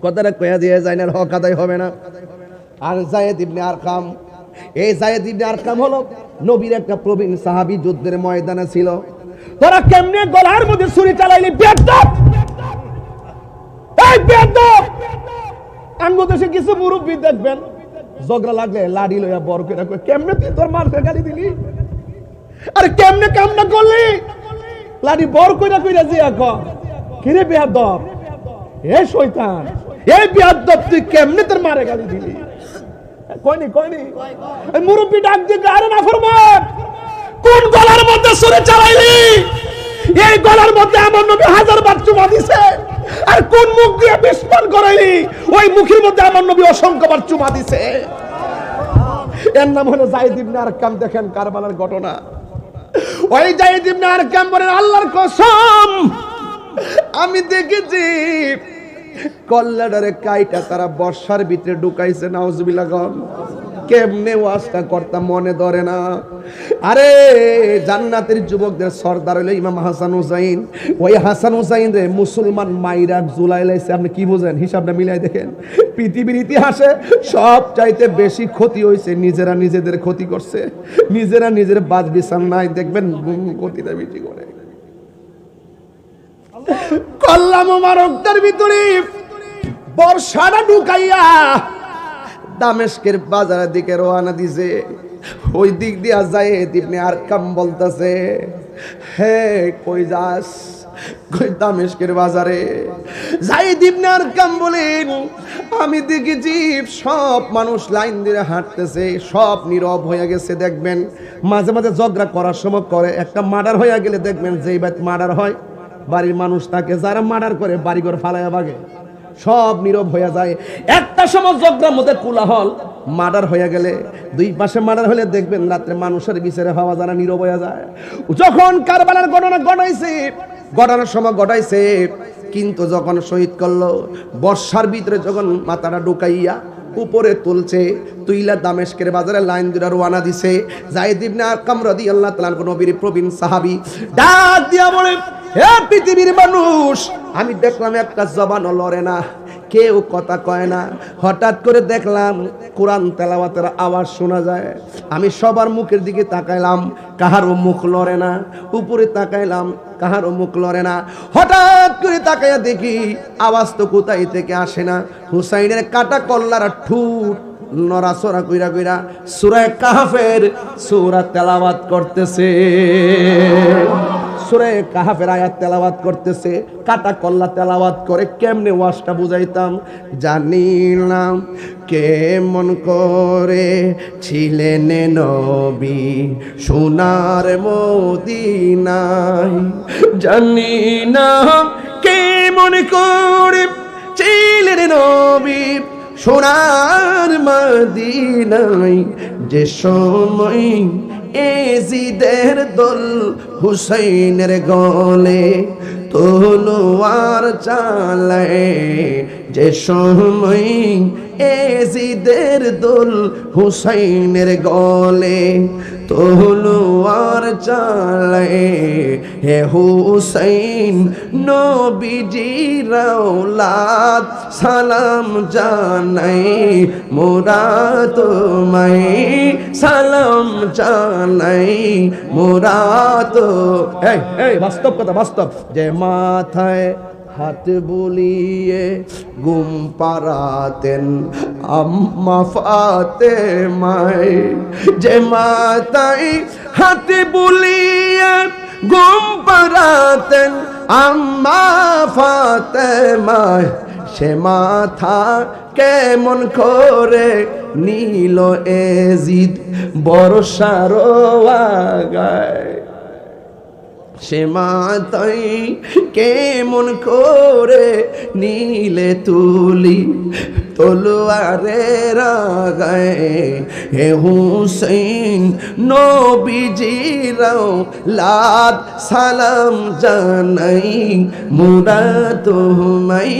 [SPEAKER 1] কথাটা কইয়া দিয়ে জাইনার হক আদায় হবে না। আর যায়েদ ইবনে আরকাম, এই যায়েদ ইবনে আরকাম হলো নবীর একটা প্রবীণ সাহাবী, যুদ্ধের ময়দানে ছিল। তোরা কেমনে গলার মধ্যে ছুরি চালাইলি বেয়াদব, এই বেয়াদব। আঙ্গো দেশে কিছু মুরব্বি দেখবেন
[SPEAKER 2] ঝগড়া লাগলে লাড়ি লইয়া বড় করে কই কেমনে তুই তোর মার গালি দিলি আরে কেমনে কামনা করলি লাড়ি বড় কইরা কইরা জিয়া ক কিরে বেয়াদব এ শয়তান এই বেয়াদব তুই কেমনে তোর মারে গালি দিলি কইনি এই মুরব্বি ডাক দিয়ে আরে না ফরমান কোন গলার মধ্যে সুরে চালাইলি এই গলার মধ্যে আমার নবী 1000 বার চুমা দিছে আর কোন মুখ দিয়ে বিস্ফোরণ করাইলি ওই মুখের মধ্যে আমার নবী অসংখ্য বার চুমা দিছে এর নাম হলো যায়েদ ইবনে আরকাম দেখেন কারবালার ঘটনা ওই যায়েদ ইবনে আরকাম বলেন আল্লাহর কসম আমি দেখেছি কল্লাডারে কাইটা তারা বর্ষার ভিতরে ঢুকাইছে নাউজুবিল্লাহ গন কেমনে ওয়াজটা করতাম মনে ধরে না আরে জান্নাতের যুবকদের সর্দার হইলো ইমাম হাসান হুসাইন ওই হাসান হুসাইন রে মুসলমান মাইরা জুলাই লাইছে আপনি কি বুঝেন হিসাবটা মিলাই দেখেন পৃথিবীর ইতিহাসে সব চাইতে বেশি ক্ষতি হয়েছে নিজেরা নিজেদের ক্ষতি করছে নিজেরা নিজের বাদ বিচার নাই দেখবেন ক্ষতিটা বেশি করে কল্লা মোবারকটার ভিতরে বর্ষাটা ঢুকাইয়া দামেস্কের বাজারের দিকে রওনা দিছে ওই দিক দিয়া যায়েদ ইবনে আরকাম বলতাছে হে কই যাস কই দামেস্কের বাজারে যায়েদ ইবনে আরকাম বলেন আমি দেখেছি সব মানুষ লাইন দিয়ে হাঁটতেছে সব নীরব হয়ে গেছে দেখবেন মাঝে মাঝে ঝগড়া করার সময় করে একটা মার্ডার হয়ে গেলে দেখবেন যেই বাত মার্ডার হয় বাড়ির মানুষ তাকে যারা মার্ডার করে বাড়িঘর ফালাইয়া ভাগে সব নীরব হয়ে যায় একটা সময় ঝগড়ার মধ্যে কোলাহল মার্ডার হয়ে গেলে দুই পাশে মার্ডার হলে দেখবেন রাত্রে মানুষের বিচারে হওয়া যারা নীরব হয়ে যায় যখন কারবালার ঘটনা ঘটানোর সময় ঘটাইছে কিন্তু যখন শহীদ করলো বর্ষার ভিতরে যখন মাথাটা ঢুকাইয়া উপরে তুলছে তুইলা দামেস্কের বাজারে লাইন দিয়ে রওনা দিছে যায়েদ ইবনে আরকাম রাদিয়াল্লাহু তাআলা নবীর প্রবীণ সাহাবী ডাক দিয়া বলে হে পৃথিবীর মানুষ আমি দেখলাম একটা জবানও লড়ে না কেউ কথা কয় না হঠাৎ করে দেখলাম কোরআন তেলাওয়াতের আওয়াজ শোনা যায় আমি সবার মুখের দিকে তাকাইলাম কাহারও মুখ লড়ে না উপরে তাকাইলাম কাহারও মুখ লড়ে না হঠাৎ করে তাকাইয়া দেখি আওয়াজ তো কোথায় থেকে আসে না হুসাইনের কাটা কল্লার ঠুট নড়াচড়া কইরা কইরা সূরা কাহফের সূরা তেলাওয়াত করতেছে সূরা কাহফের আয়াত তেলাওয়াত করতেছে কাটা কল্লা তেলাওয়াত করে কেমনে ওয়াজটা বুঝাইতাম জানিলাম কেমন করে ছিলেন নবী সোনার মদিনায় জানি না কেমন করে ছিলেন নবী সোনার মদিনায় যে সময় এজিদের দল হুসাইনের গলে তলোয়ার চালায় যে সময় এজিদের দল হুসাইনের গলে তলোয়ার চালায় হে হুসাইন নবীজির আওলাদ সালাম জানাই মোরা তোমায় সালাম জানাই মোরা তো এই বাস্তব কথা বাস্তব যে মাথায় হাত বুলিয়ে ঘুম পাড়াতেন আম্মা ফাতেমায় যে মাথায় হাত বুলিয়ে ঘুম পাড়াতেন আম্মা ফাতেমায় সে মাথা কেমন করে নীল এজিদ বর্ষার আগায় সে মাথায় কেমন করে নীলে তুলি তলোয়ারের আগায় হে হুসাইন নবীজির আওলাদ সালাম জানাই মোরা তোমায়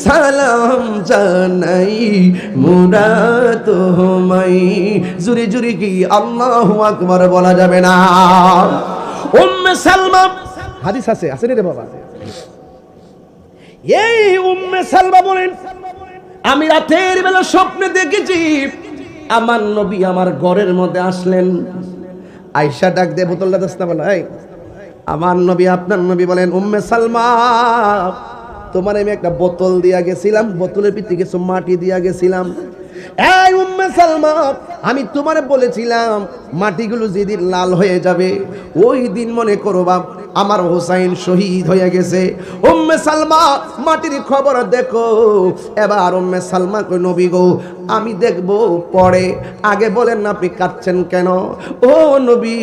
[SPEAKER 2] সালাম জানাই মোরা তোমায় জুরি জুরি কি আল্লাহু আকবার বলা যাবে না উম্মে সালমা হাদিস আছে রে বাবা এই উম্মে সালমা বলেন আমি রাতের বেলা স্বপ্নে দেখেছি আমার নবী আমার ঘরের মধ্যে আসলেন আয়েশা ডাক দিয়ে বোতলটা দস্তা বলে এই আমার নবী আপনার নবী বলেন উম্মে সালমা তোমার আমি একটা বোতল দিয়া গেছিলাম বোতলের ভিতরে কিছু মাটি দিয়া গেছিলাম এই উম্মে উম্মে সালমা, আমি তোমারে বলেছিলাম মাটিগুলো যেদিন লাল হয়ে যাবে ওই দিন মনে করবা আমার হোসাইন শহীদ হয়ে গেছে। উম্মে সালমা মাটির খবর দেখো। এবার উম্মে সালমা কই নবী গো আমি দেখব পরে, আগে বলেন না আপনি কাঁদছেন কেন? ও নবী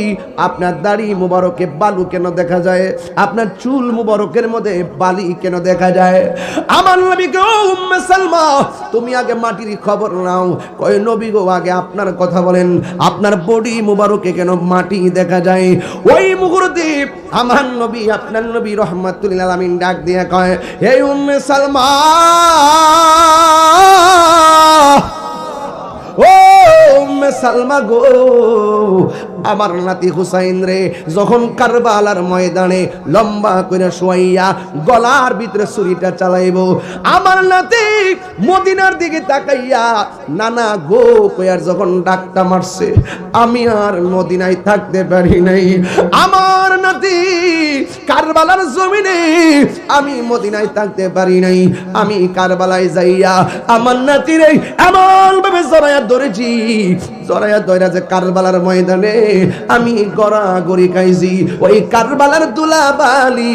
[SPEAKER 2] আপনার দাড়ি মুবারকে বালু কেন দেখা যায়? আপনার চুল মুবারকের মধ্যে বালি কেন দেখা যায়? আমার নবী গো উম্মে সালমা তুমি আগে মাটির খবর নাও। কই নবী গো আগে আপনার কথা বলেন, আপনার বডি মুবারকে কেন মাটি দেখা যায়? ওই মুহূর্তে আমার নবী আপনার নবী রাহমাতুল লিল আলামিন ডাক দিয়ে কয় হে উম্মে সালমা, ও উম্মে সালমা গো, আমার নাতি হুসাইন রে যখন কারবালার ময়দানে লম্বা করে শোয়াইয়া গলার ভিতরে ছুরিটা চালাইবো, আমার নাতি মদিনার দিকে তাকাইয়া নানা গো কয়ার যখন ডাকটা মারছে আমি আর মদিনায় থাকতে পারি নাই। আমার নাতি কারবালার জমিনে আমি মদিনায় থাকতে পারি নাই। আমি কারবালায় যাইয়া আমার নাতিরে এমন ভাবে জড়াইয়া ধরেছি, জড়াইয়া ধরা যে কারবালার ময়দানে আমি গড়াগড়ি খাইছি। ওই কারবালার দুলাবালি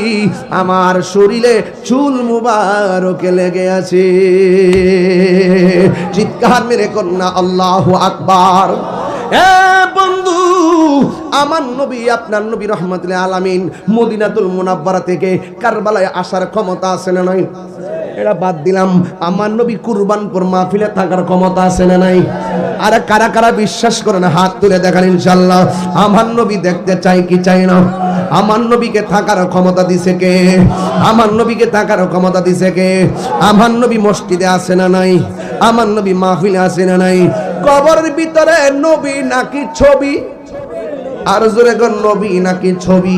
[SPEAKER 2] আমার শরীরে চুল মুবারকে লেগে আছে। চিৎকার মেরে কন্যা আল্লাহু আকবার। এ বন্ধু, আমার নবী আপনার নবী রাহমাতুল লিল আলামিন মদিনাতুল মুনাওয়ারা থেকে কারবালায় আসার ক্ষমতা আছে না নাই? এটা বাদ দিলাম, আমার নবী কুরবানপুর মাহফিলে থাকার ক্ষমতা আছে না নাই? আর কারা কারা বিশ্বাস করে না হাত তুলে দেখান ইনশাআল্লাহ। আমার নবী দেখতে চাই কি চাই না? আমার নবীকে থাকার ক্ষমতা দিছে কে? আমার নবীকে থাকার ক্ষমতা দিছে কে? আমার নবী মসজিদে আছে না নাই? আমার নবী মাহফিলে আছে না নাই? কবরের ভিতরে নবী নাকি ছবি? আর জোরে কোন নবী নাকি ছবি?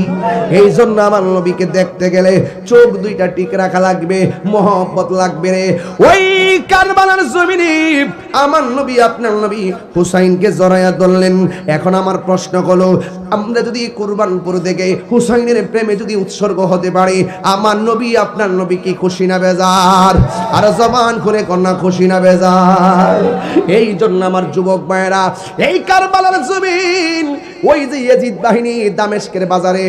[SPEAKER 2] এই জন্য আমার নবীকে দেখতে গেলে চোখ দুইটা ঠিক রাখা লাগবে, মহব্বত লাগবে রে। ওই কারবালার জমিনে আমার নবী আপনার নবী হুসাইনকে জড়াইয়া ধরলেন। এখন আমার প্রশ্ন হলো, আমরা যদি কুরবানপুর থেকে হুসাইনের প্রেমে যদি উৎসর্গ হতে পারি, আমার নবী আপনার নবী কি খুশি না বেজার? আর জবান করে কন্যা খুশি না বেজার? এই জন্য আমার যুবক ভাইয়েরা, এই কারবালার জমিন ওই যে ইয়াজিদ বাহিনী দামেস্কের বাজারে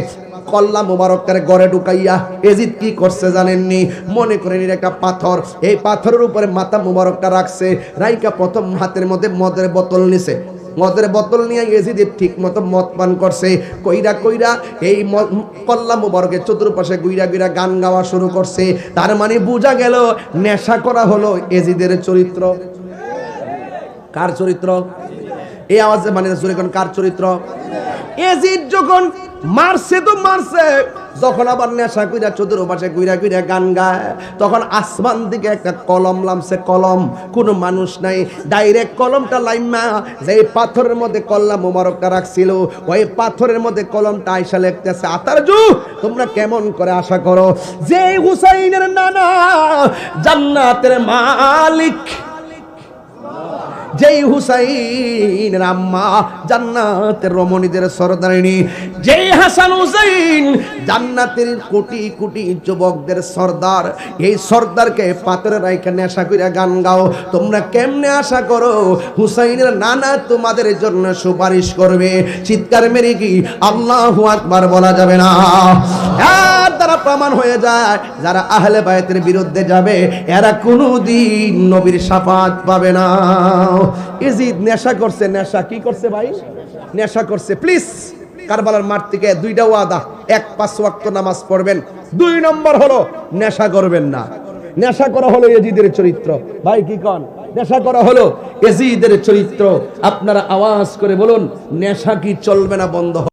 [SPEAKER 2] কল্লা মুবারকের গড়ে ঢুকাইয়া ইয়াজিদ কি করছে জানেননি? মনে করেন একটা পাথর, এই পাথরের উপরে মাথা মুবারকটা রাখছে, রাইকা প্রথম হাতের মধ্যে মদের বোতল নিছে। মদের বোতল নিয়ে ইয়াজিদ ঠিক মতো মদ পান করছে। কইরা কইরা এই কল্লা মুবারকের চতুর্পাশে গুইরা গুইরা গান গাওয়া শুরু করছে। তার মানে বোঝা গেল নেশা করা হলো ইয়াজিদের চরিত্র। কার চরিত্র? এই আওয়াজে মানে জোরে কোন কার চরিত্র? ইয়াজিদ যখন মারছে তো মারছে, যখন আবার নেশা কইরা চতুর্পাশে কইরা কইরা গান গায়, তখন আসমান দিকে একটা কলম নামছে। কলম, কোনো মানুষ নাই, ডাইরেক্ট কলমটা লাইমা যে পাথরের মধ্যে কল্লা মোবারকটা রাখছিল, ওই পাথরের মধ্যে কলমটা আয়সা লিখতেছে, আতারজু তোমরা কেমন করে আশা করো যে হুসাইনের নানা জান্নাতের মালিক, যেই হুসাইন আম্মা জান্নাতের রমণীদের সরদারিনী, যেই হাসান হুসাইন জান্নাতের কোটি কোটি যুবকদের সর্দার, এই সর্দারকে পাথরে রাইখা নেশা কইরা গান গাও, তোমরা কেমনে আশা করো হুসাইনের নানা তোমাদের জন্য সুপারিশ করবে? চিৎকার মেরে কি আল্লাহু আকবার বলা যাবে না? আর তারা প্রমাণ হয়ে যায়, যারা আহলে বায়তের বিরুদ্ধে যাবে এরা কোনোদিন নবীর শাফাত পাবে না। ইয়াজিদ নেশা করছে। নেশা কি করছে ভাই? নেশা করছে। প্লিজ কারবালার মাঠ থেকে দুইটা ওয়াদা, এক 5 ওয়াক্ত নামাজ পড়বেন, 2 নম্বর হলো নেশা করবেন না। নেশা করা হলো ইয়াজিদের চরিত্র। ভাই কি কোন? নেশা করা হলো ইয়াজিদের চরিত্র। আপনারা আওয়াজ করে বলুন, নেশা কি চলবে না বন্ধ?